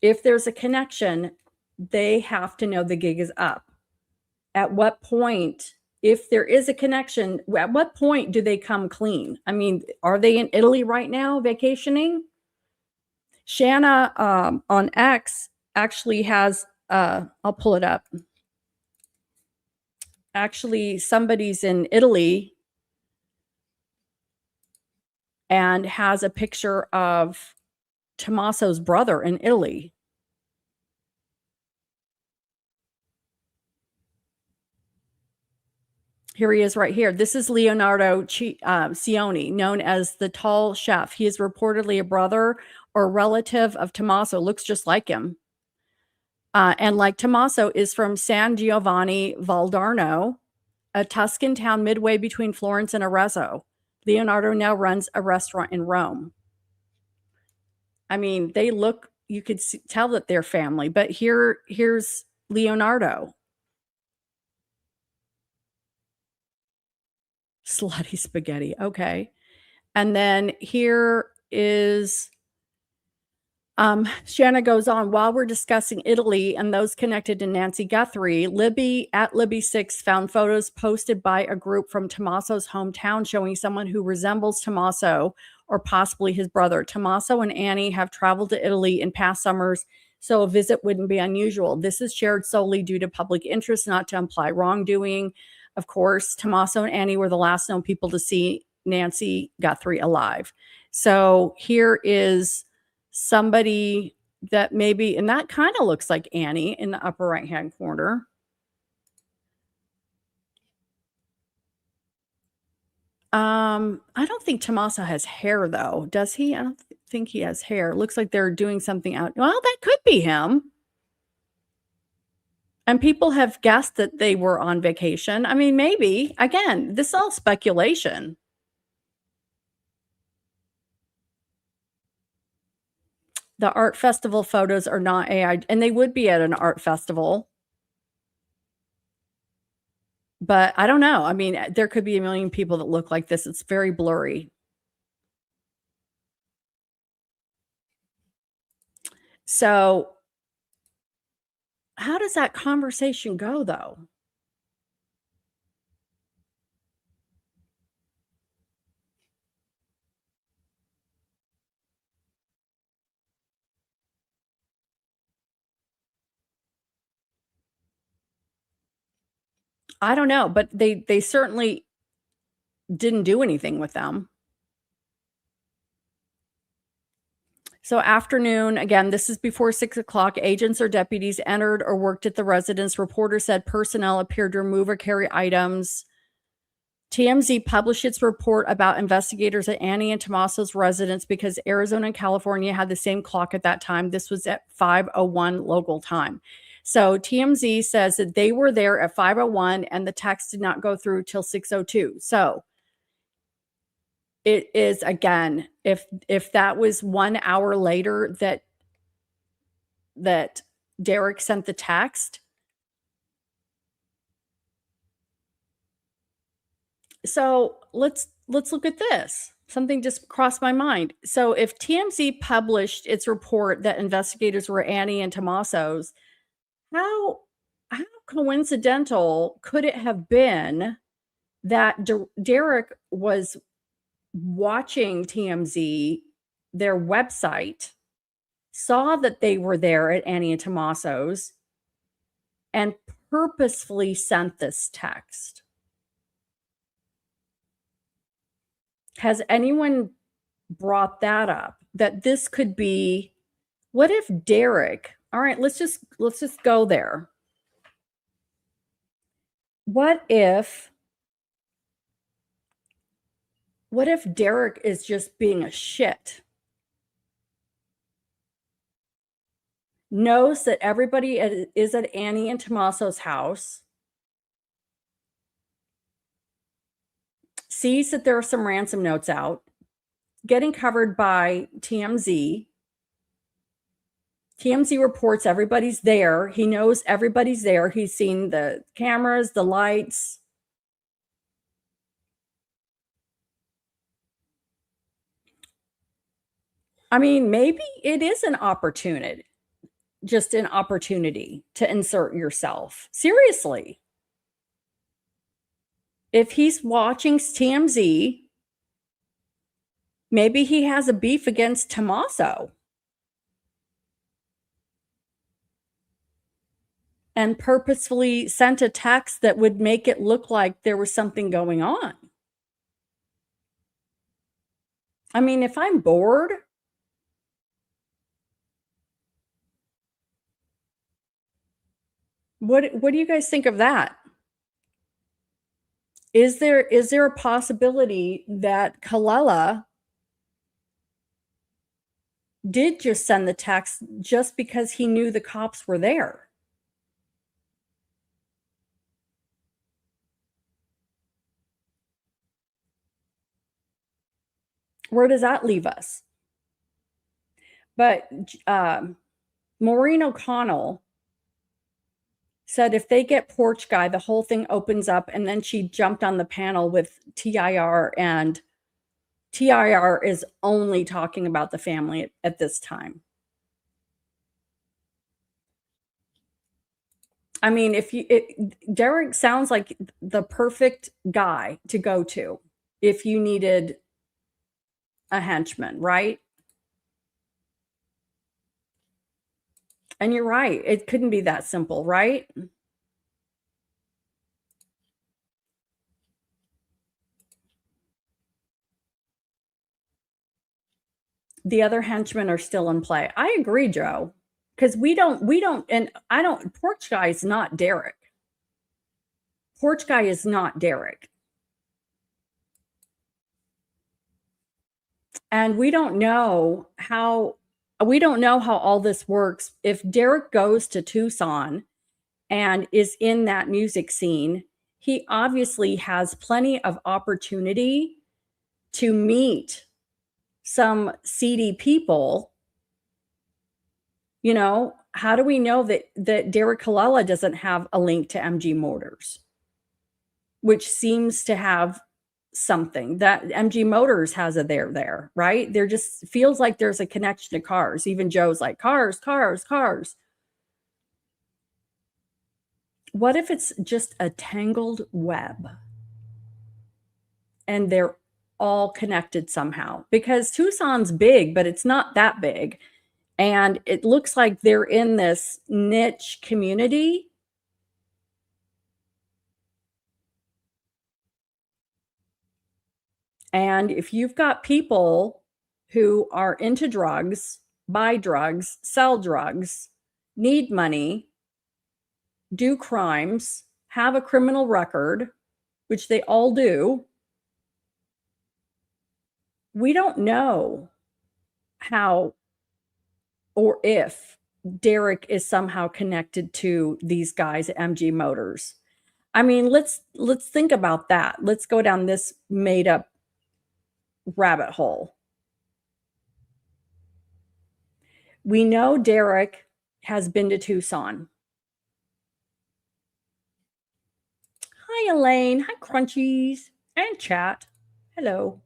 If there's a connection, they have to know the gig is up. At what point, if there is a connection, at what point do they come clean? I mean, are they in Italy right now vacationing? Shanna on X actually has, I'll pull it up. Actually, somebody's in Italy and has a picture of Tommaso's brother in Italy. Here he is right here. This is Leonardo Cioni, known as the Tall Chef. He is reportedly a brother or relative of Tommaso, looks just like him. And like Tommaso is from San Giovanni Valdarno, a Tuscan town midway between Florence and Arezzo. Leonardo now runs a restaurant in Rome. I mean, they look, you could tell that they're family, but here's Leonardo. Slutty spaghetti. Okay. And then here is Shanna goes on, while we're discussing Italy and those connected to Nancy Guthrie, Libby at Libby6 found photos posted by a group from Tommaso's hometown showing someone who resembles Tommaso or possibly his brother. Tommaso and Annie have traveled to Italy in past summers, so a visit wouldn't be unusual. This is shared solely due to public interest, not to imply wrongdoing. Of course, Tommaso and Annie were the last known people to see Nancy Guthrie alive. So here is somebody that maybe, and that kind of looks like Annie in the upper right-hand corner. I don't think Tommaso has hair though. Does he? I don't think he has hair. Looks like they're doing something out. Well, that could be him. And people have guessed that they were on vacation. I mean, maybe. Again, this is all speculation. The art festival photos are not AI, and they would be at an art festival. But I don't know. I mean, there could be a million people that look like this. It's very blurry. So how does that conversation go, though? I don't know, but they certainly didn't do anything with them. So afternoon, again, this is before 6 o'clock. Agents or deputies entered or worked at the residence. Reporter said personnel appeared to remove or carry items. TMZ published its report about investigators at Annie and Tommaso's residence because Arizona and California had the same clock at that time. This was at 5:01 local time. So TMZ says that they were there at 5:01 and the text did not go through till 6:02. So it is, again, if that was 1 hour later that Derek sent the text. So let's look at this. Something just crossed my mind. So if TMZ published its report that investigators were Annie and Tommaso's, how coincidental could it have been that Derek was watching TMZ, their website, saw that they were there at Annie and Tommaso's, and purposefully sent this text? Has anyone brought that up? That this could be, what if Derek, all right, let's just go there. What if Derek is just being a shit? Knows that everybody is at Annie and Tommaso's house, sees that there are some ransom notes out, getting covered by TMZ. TMZ reports everybody's there. He knows everybody's there. He's seen the cameras, the lights. I mean, maybe it is an opportunity, just an opportunity to insert yourself. Seriously. If he's watching TMZ, maybe he has a beef against Tommaso and purposefully sent a text that would make it look like there was something going on. I mean, if I'm bored, what do you guys think of that? Is there a possibility that Callella did just send the text just because he knew the cops were there? Where does that leave us? But Maureen O'Connell said if they get Porch Guy, the whole thing opens up, and then she jumped on the panel with TIR, and TIR is only talking about the family at this time. I mean, Derek sounds like the perfect guy to go to if you needed a henchman, right? And you're right. It couldn't be that simple, right? The other henchmen are still in play. I agree, Joe, because we don't, and I don't, Porch Guy is not Derek. Porch Guy is not Derek. And we don't know how all this works. If Derek goes to Tucson and is in that music scene, he obviously has plenty of opportunity to meet some seedy people. You know, how do we know that Derek Callella doesn't have a link to MG Motors, which seems to have something that MG Motors has a there, right? There just feels like there's a connection to cars. Even Joe's like, cars, cars, cars. What if it's just a tangled web and they're all connected somehow? Because Tucson's big, but it's not that big. And it looks like they're in this niche community. And if you've got people who are into drugs, buy drugs, sell drugs, need money, do crimes, have a criminal record, which they all do, we don't know how or if Derek is somehow connected to these guys at MG Motors. I mean, let's think about that. Let's go down this made up rabbit hole. We know Derek has been to Tucson. Hi, Elaine. Hi, Crunchies and chat. Hello.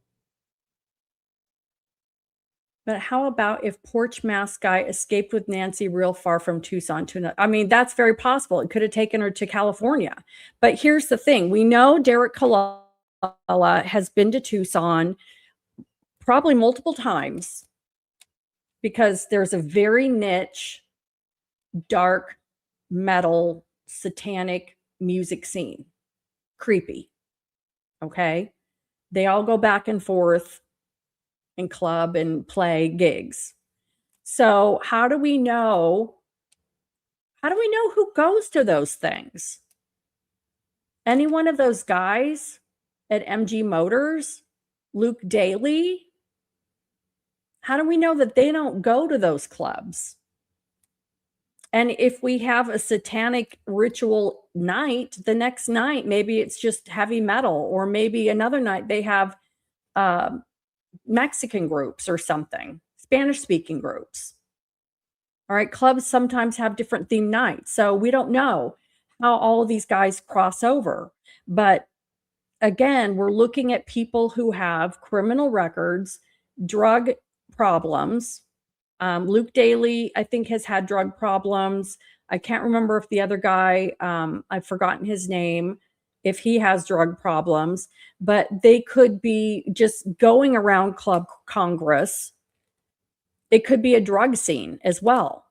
But how about if Porch Mask Guy escaped with Nancy real far from Tucson to I mean, that's very possible. It could have taken her to California. But here's the thing. We know Derek Callella has been to Tucson probably multiple times because there's a very niche, dark, metal, satanic music scene. Creepy. Okay? They all go back and forth and club and play gigs. So how do we know who goes to those things? Any one of those guys at MG Motors, Luke Daly? How do we know that they don't go to those clubs? And if we have a satanic ritual night, the next night, maybe it's just heavy metal, or maybe another night they have Mexican groups or something, Spanish speaking groups. All right. Clubs sometimes have different theme nights. So we don't know how all of these guys cross over. But again, we're looking at people who have criminal records, drug problems. Luke Daly, I think, has had drug problems. I can't remember if the other guy, I've forgotten his name, if he has drug problems, but they could be just going around Club Congress. It could be a drug scene as well.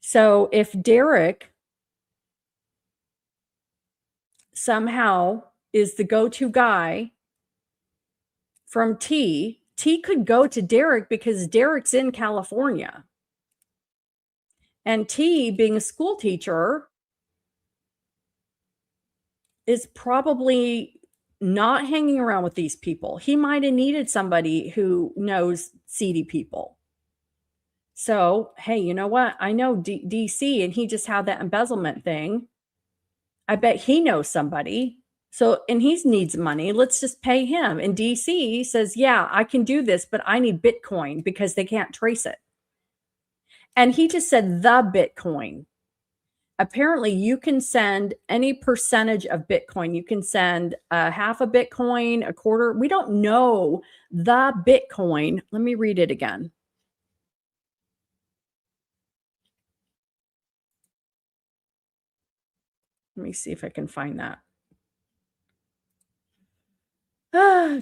So if Derek somehow is the go-to guy from T could go to Derek because Derek's in California. And T, being a school teacher, is probably not hanging around with these people. He might have needed somebody who knows seedy people. So, hey, you know what? I know DC, and he just had that embezzlement thing. I bet he knows somebody. So, and he needs money. Let's just pay him. And DC says, yeah, I can do this, but I need Bitcoin because they can't trace it. And he just said the Bitcoin. Apparently, you can send any percentage of Bitcoin. You can send half a Bitcoin, a quarter. We don't know the Bitcoin. Let me read it again. Let me see if I can find that.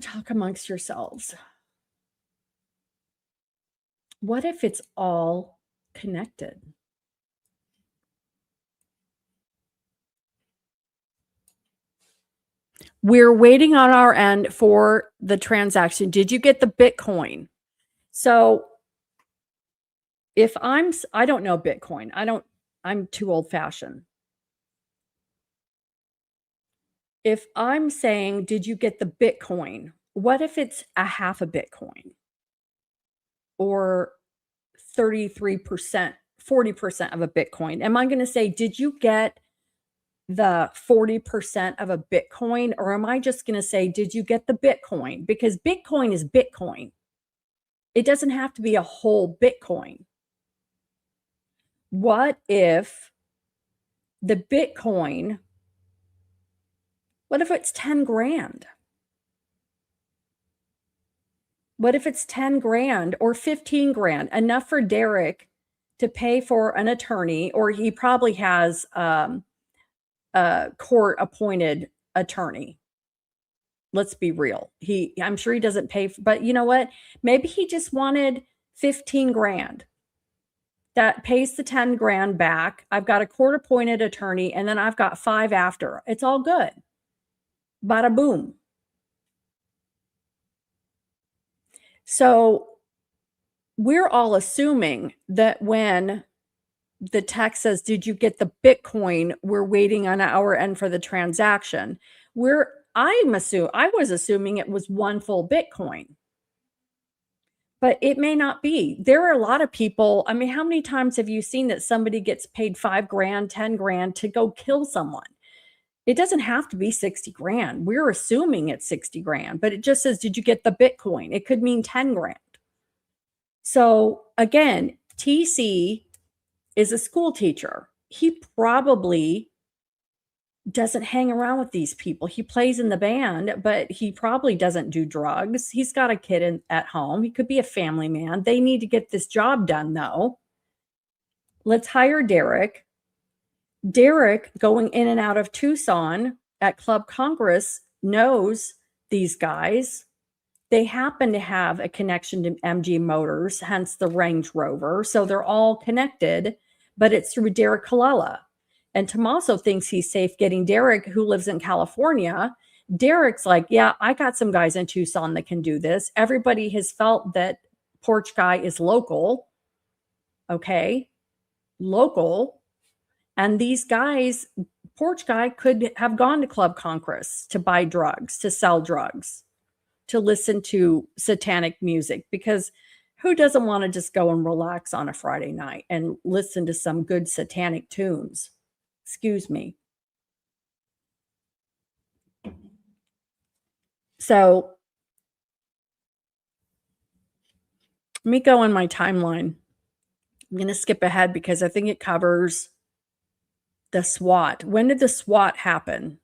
Talk amongst yourselves. What if it's all connected? We're waiting on our end for the transaction. Did you get the Bitcoin? So if I don't know Bitcoin. I'm too old fashioned. If I'm saying, did you get the Bitcoin? What if it's a half a Bitcoin or 33%, 40% of a Bitcoin? Am I going to say, did you get the 40% of a Bitcoin? Or am I just going to say, did you get the Bitcoin? Because Bitcoin is Bitcoin. It doesn't have to be a whole Bitcoin. What if the Bitcoin What if it's 10 grand? What if it's 10 grand or 15 grand? Enough for Derek to pay for an attorney, or he probably has a court appointed attorney. Let's be real. I'm sure he doesn't pay for, but you know what? Maybe he just wanted 15 grand. That pays the 10 grand back. I've got a court appointed attorney, and then I've got 5 after. It's all good. Bada boom. So we're all assuming that when the text says, "Did you get the Bitcoin?" We're waiting on our end for the transaction. I was assuming it was one full Bitcoin, but it may not be. There are a lot of people. I mean, how many times have you seen that somebody gets paid 5 grand, 10 grand to go kill someone? It doesn't have to be 60 grand. We're assuming it's 60 grand, but it just says, "Did you get the Bitcoin?" It could mean 10 grand. So again, TC is a school teacher. He probably doesn't hang around with these people. He plays in the band, but he probably doesn't do drugs. He's got a kid at home. He could be a family man. They need to get this job done, though. Let's hire Derek. Derek, going in and out of Tucson at Club Congress, knows these guys. They happen to have a connection to MG Motors, hence the Range Rover. So they're all connected, but it's through Derek Callella. And Tommaso thinks he's safe getting Derek, who lives in California. Derek's like, yeah, I got some guys in Tucson that can do this. Everybody has felt that Porch Guy is local. Okay. Local. And these guys, Porch Guy could have gone to Club Congress to buy drugs, to sell drugs, to listen to satanic music, because who doesn't want to just go and relax on a Friday night and listen to some good satanic tunes? Excuse me. So let me go on my timeline. I'm going to skip ahead because I think it covers the SWAT. When did the SWAT happen?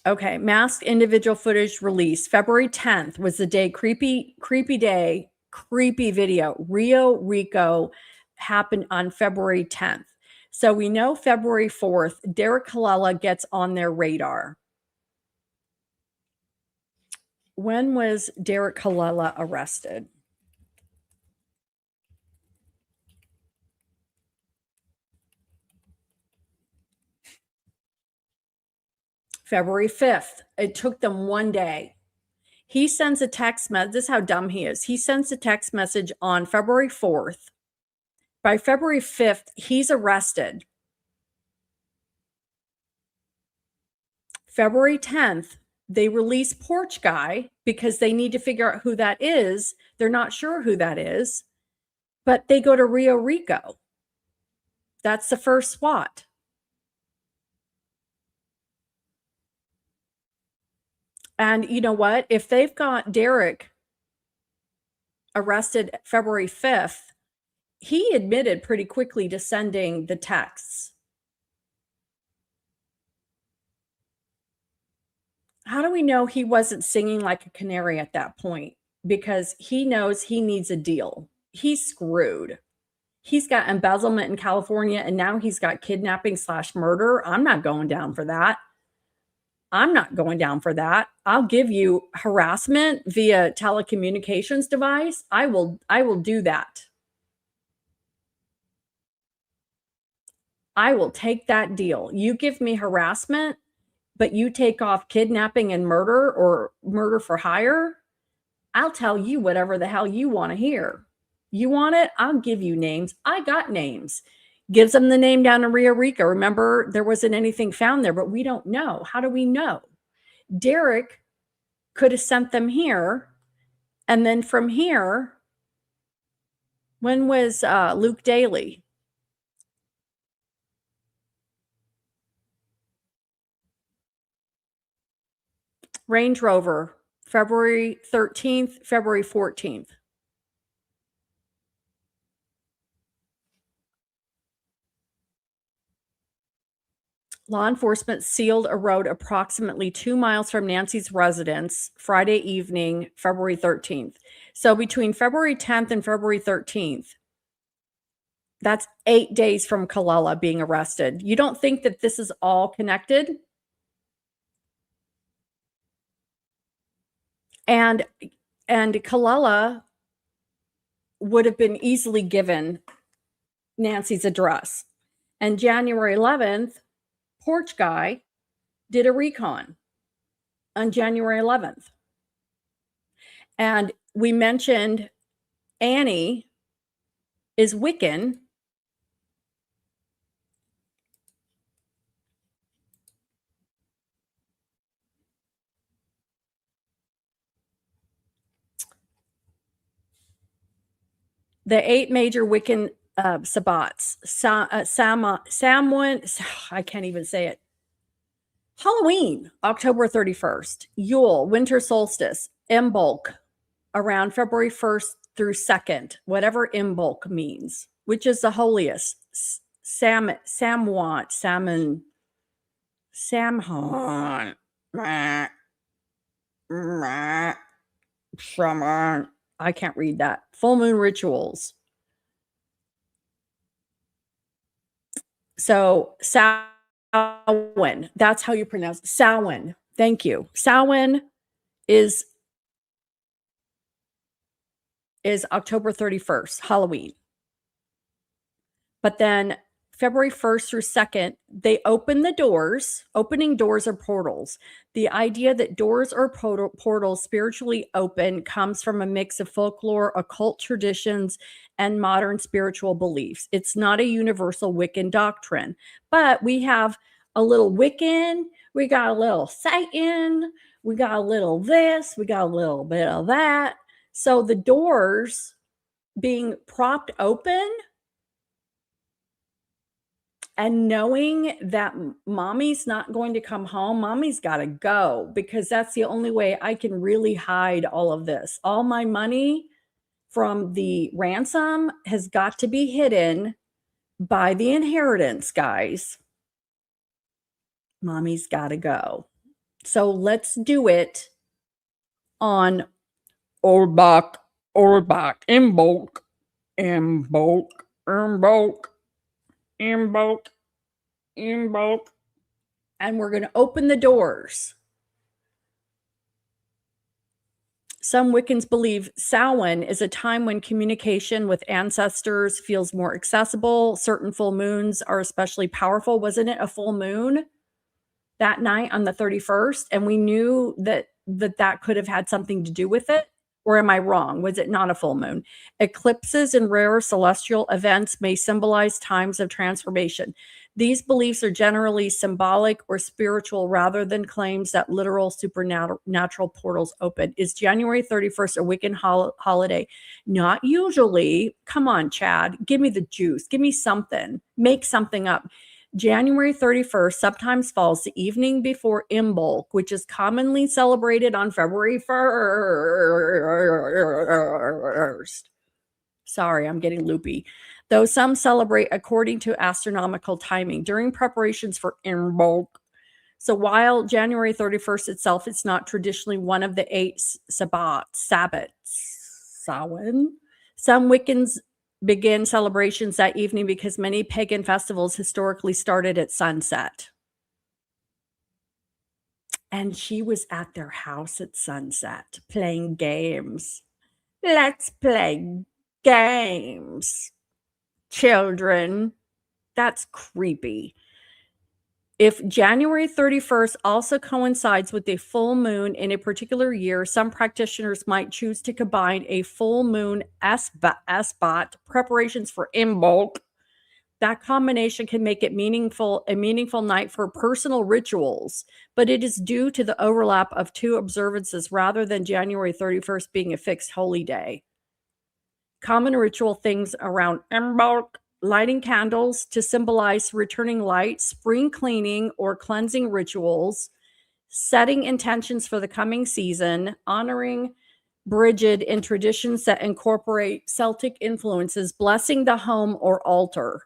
Okay, masked individual footage released. February 10th was the day, creepy day, creepy video. Rio Rico happened on February 10th. So we know February 4th, Derek Callella gets on their radar. When was Derek Callella arrested? February 5th. It took them one day. He sends a text message. This is how dumb he is. He sends a text message on February 4th. By February 5th, he's arrested. February 10th, they release Porch Guy because they need to figure out who that is. They're not sure who that is, but they go to Rio Rico. That's the first SWAT. And you know what? If they've got Derek arrested February 5th, he admitted pretty quickly to sending the texts. How do we know he wasn't singing like a canary at that point? Because he knows he needs a deal. He's screwed. He's got embezzlement in California, and now he's got kidnapping/murder. I'm not going down for that. I'm not going down for that. I'll give you harassment via telecommunications device. I will do that. I will take that deal. You give me harassment, but you take off kidnapping and murder, or murder for hire. I'll tell you whatever the hell you want to hear. You want it? I'll give you names. I got names. Gives them the name down in Rio Rico. Remember, there wasn't anything found there, but we don't know. How do we know? Derek could have sent them here. And then from here, when was Luke Daly? Range Rover, February 13th, February 14th. Law enforcement sealed a road approximately 2 miles from Nancy's residence Friday evening, February 13th. So between February 10th and February 13th, that's 8 days from Callella being arrested. You don't think that this is all connected? And Callella would have been easily given Nancy's address. And January 11th, Porch Guy did a recon on January 11th. And we mentioned Annie is Wiccan. The 8 major Wiccan sabbats. Samhain, I can't even say it. Halloween, October 31st. Yule, winter solstice. Imbolc, around February 1st through 2nd, whatever Imbolc means, which is the holiest. Samhain. I can't read that. Full moon rituals. So Samhain, that's how you pronounce it. Samhain. Thank you. Samhain is October 31st, Halloween. But then February 1st through 2nd, they open the doors. Opening doors are portals. The idea that doors or portals spiritually open comes from a mix of folklore, occult traditions, and modern spiritual beliefs. It's not a universal Wiccan doctrine, but we have a little Wiccan, we got a little Satan, we got a little this, we got a little bit of that. So the doors being propped open and knowing that mommy's not going to come home, mommy's got to go, because that's the only way I can really hide all of this. All my money from the ransom has got to be hidden by the inheritance, guys. Mommy's got to go. So let's do it on Imbolc, and we're going to open the doors. Some Wiccans believe Samhain is a time when communication with ancestors feels more accessible. Certain full moons are especially powerful. Wasn't it a full moon that night on the 31st? And we knew that could have had something to do with it. Or am I wrong? Was it not a full moon? Eclipses and rare celestial events may symbolize times of transformation. These beliefs are generally symbolic or spiritual rather than claims that literal supernatural portals open. Is January 31st a Wiccan holiday? Not usually. Come on, Chad. Give me the juice. Give me something. Make something up. January 31st sometimes falls the evening before Imbolc, which is commonly celebrated on February 1st. Sorry, I'm getting loopy. Though some celebrate according to astronomical timing during preparations for Imbolc. So while January 31st itself is not traditionally one of the 8 Sabbats, Samhain, some Wiccans begin celebrations that evening because many pagan festivals historically started at sunset. And she was at their house at sunset playing games. Let's play games, children. That's creepy. If January 31st also coincides with a full moon in a particular year, some practitioners might choose to combine a full moon Esbat preparations for Imbolc. That combination can make it a meaningful night for personal rituals, but it is due to the overlap of 2 observances rather than January 31st being a fixed holy day. Common ritual things around Imbolc: lighting candles to symbolize returning light, spring cleaning or cleansing rituals, setting intentions for the coming season, honoring Brigid in traditions that incorporate Celtic influences, blessing the home or altar.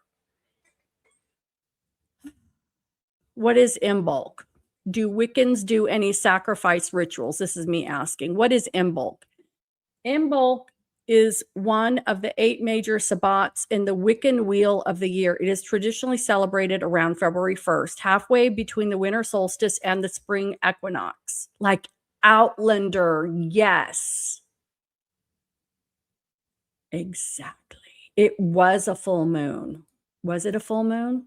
What is Imbolc? Do Wiccans do any sacrifice rituals? This is me asking. What is Imbolc? Imbolc is one of the 8 major sabbats in the Wiccan Wheel of the Year. It is traditionally celebrated around February 1st, halfway between the winter solstice and the spring equinox. Like Outlander, yes. Exactly. It was a full moon. Was it a full moon?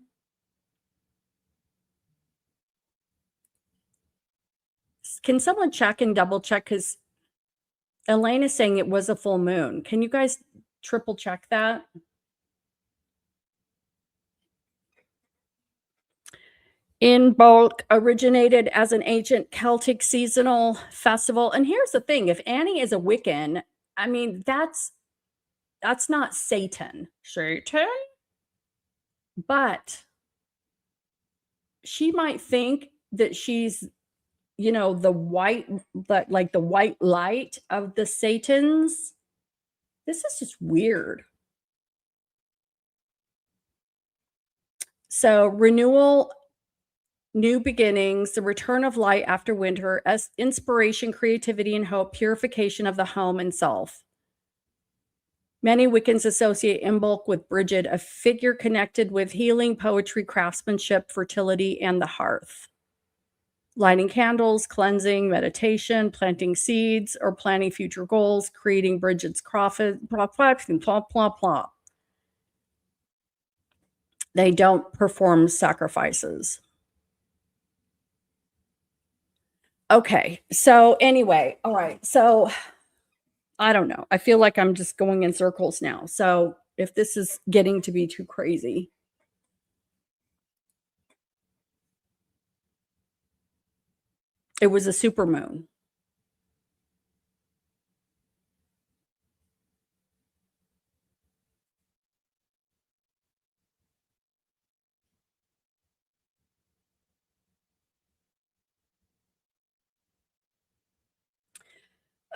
Can someone check and double check? Because Elaine is saying it was a full moon. Can you guys triple check that? Imbolc originated as an ancient Celtic seasonal festival. And here's the thing, if Annie is a Wiccan, I mean, that's not Satan. Satan? But she might think that she's, you know, the white light of the Satans. This is just weird. So renewal, new beginnings, the return of light after winter, as inspiration, creativity, and hope, purification of the home and self. Many Wiccans associate Imbolc with Bridget, a figure connected with healing, poetry, craftsmanship, fertility, and the hearth. Lighting candles, cleansing, meditation, planting seeds, or planning future goals, creating Bridget's profit, blah, blah, blah, blah. They don't perform sacrifices. Okay, so anyway, all right, so I don't know. I feel like I'm just going in circles now. So if this is getting to be too crazy. It was a supermoon.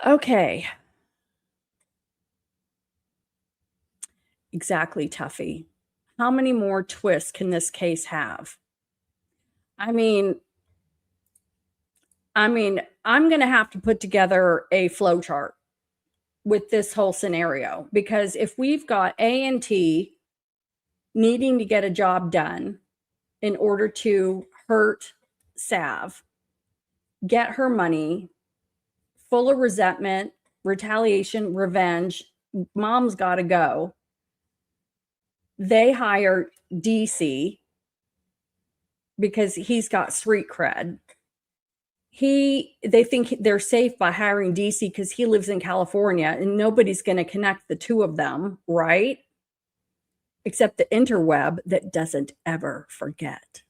Okay. Exactly, Tuffy. How many more twists can this case have? I mean, I'm going to have to put together a flow chart with this whole scenario, because if we've got A&T needing to get a job done in order to hurt Sav, get her money, full of resentment, retaliation, revenge, mom's got to go. They hire DC because he's got street cred. They think they're safe by hiring DC because he lives in California and nobody's going to connect the two of them, right? Except the interweb that doesn't ever forget.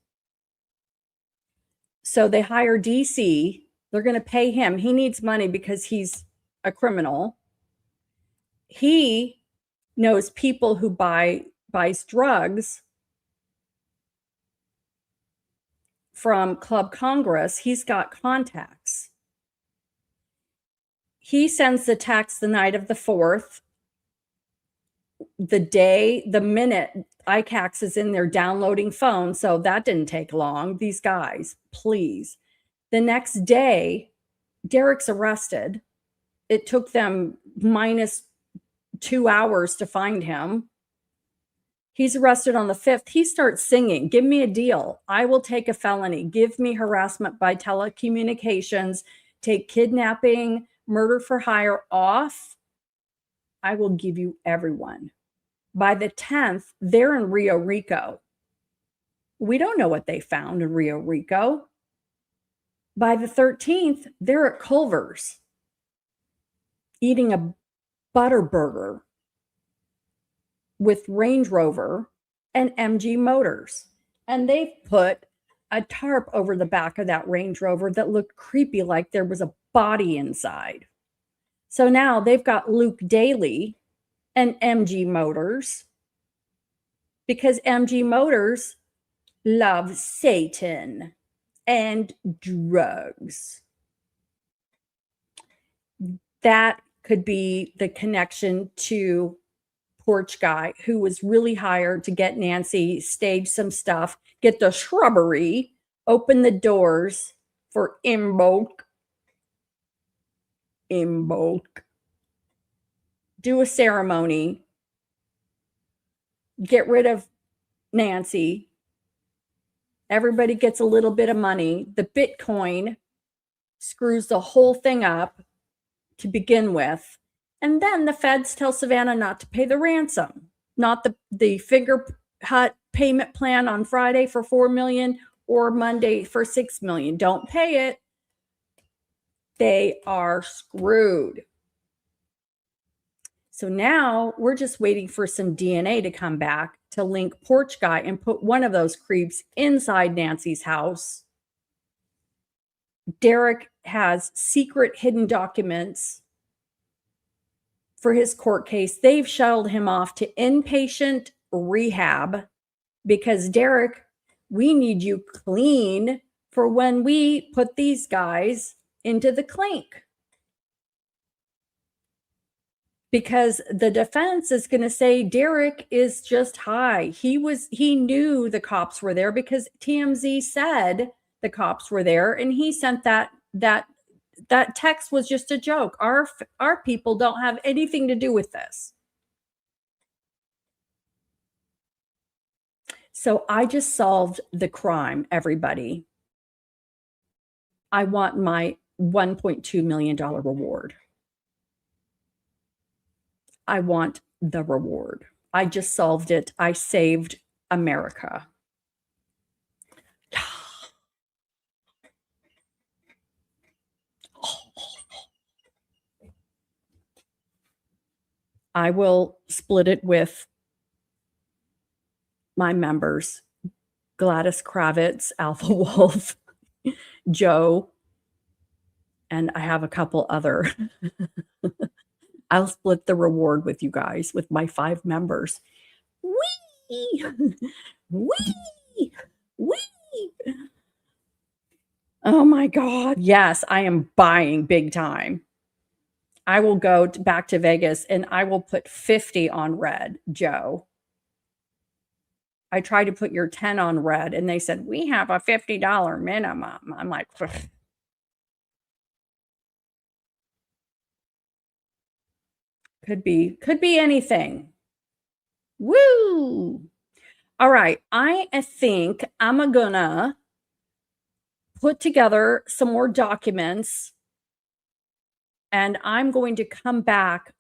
So they hire DC. They're going to pay him. He needs money because he's a criminal. He knows people who buys drugs from Club Congress. He's got contacts. He sends the text the night of the 4th. The minute ICACs is in there downloading phones, so that didn't take long. These guys, please. The next day, Derek's arrested. It took them minus 2 hours to find him. He's arrested on the 5th. He starts singing, "Give me a deal. I will take a felony. Give me harassment by telecommunications. Take kidnapping, murder for hire off. I will give you everyone." By the 10th, they're in Rio Rico. We don't know what they found in Rio Rico. By the 13th, they're at Culver's eating a butter burger with Range Rover and MG Motors. And they put a tarp over the back of that Range Rover that looked creepy, like there was a body inside. So now they've got Luke Daly and MG Motors, because MG Motors love Satan and drugs. That could be the connection to Porch Guy, who was really hired to get Nancy, stage some stuff, get the shrubbery open the doors for in bulk, do a ceremony, get rid of Nancy. Everybody gets a little bit of money. The Bitcoin screws the whole thing up to begin with. And then the feds tell Savannah not to pay the ransom, not the finger hut payment plan on Friday for $4 million or Monday for $6 million. Don't pay it. They are screwed. So now we're just waiting for some DNA to come back to link Porch Guy and put one of those creeps inside Nancy's house. Derek has secret hidden documents for his court case. They've shuttled him off to inpatient rehab because, Derek, we need you clean for when we put these guys into the clink. Because the defense is going to say Derek is just high. He knew the cops were there because TMZ said the cops were there, and he sent that text was just a joke. Our people don't have anything to do with this. So I just solved the crime, everybody. I want my $1.2 million reward. I want the reward. I just solved it. I saved America. I will split it with my members, Gladys Kravitz, Alpha Wolf, Joe, and I have a couple other. I'll split the reward with you guys, with my 5 members. Whee! Whee! Whee! Oh my God. Yes, I am buying big time. I will go back to Vegas and I will put 50 on red, Joe. I tried to put your 10 on red and they said, we have a $50 minimum. I'm like, ugh. Could be anything. Woo! All right. I think I'm gonna put together some more documents and I'm going to come back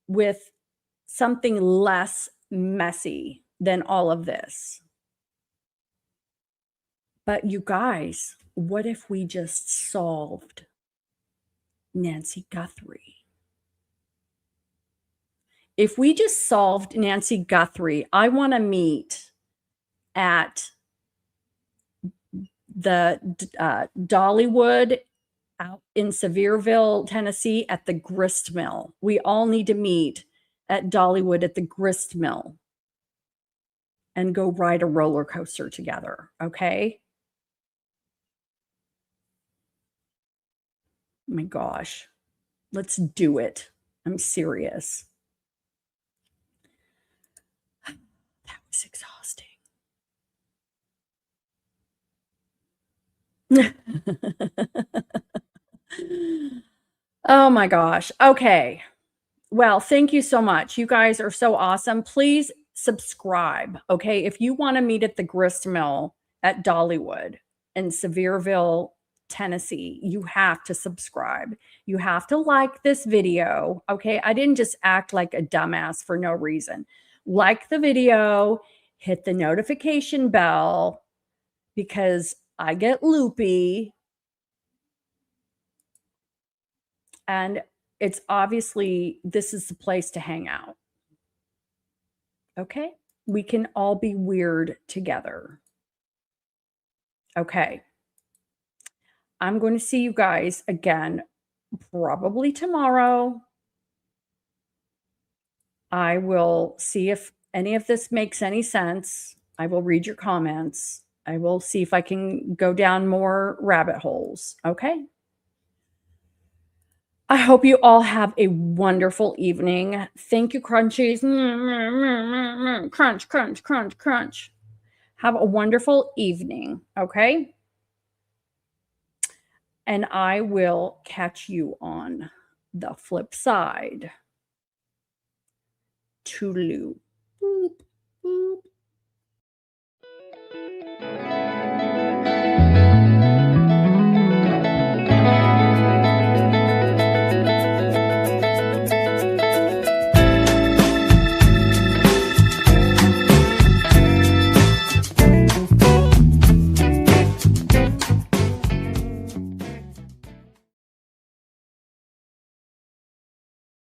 with something less messy than all of this. But you guys, what if we just solved Nancy Guthrie? If we just solved Nancy Guthrie, I want to meet at the Dollywood out in Sevierville, Tennessee at the grist mill. We all need to meet at Dollywood at the grist mill and go ride a roller coaster together, okay? Oh my gosh, let's do it. I'm serious. That was exhausting. Oh my gosh. Okay. Well, thank you so much. You guys are so awesome. Please subscribe. Okay. If you want to meet at the grist mill at Dollywood in Sevierville, Tennessee, you have to subscribe. You have to like this video. Okay. I didn't just act like a dumbass for no reason. Like the video, hit the notification bell because I get loopy. And it's obviously, this is the place to hang out. Okay? We can all be weird together. Okay. I'm going to see you guys again, probably tomorrow. I will see if any of this makes any sense. I will read your comments. I will see if I can go down more rabbit holes. Okay? I hope you all have a wonderful evening. Thank you, crunchies. Crunch, crunch, crunch, crunch. Have a wonderful evening, okay? And I will catch you on the flip side. Toodaloo. Boop, boop.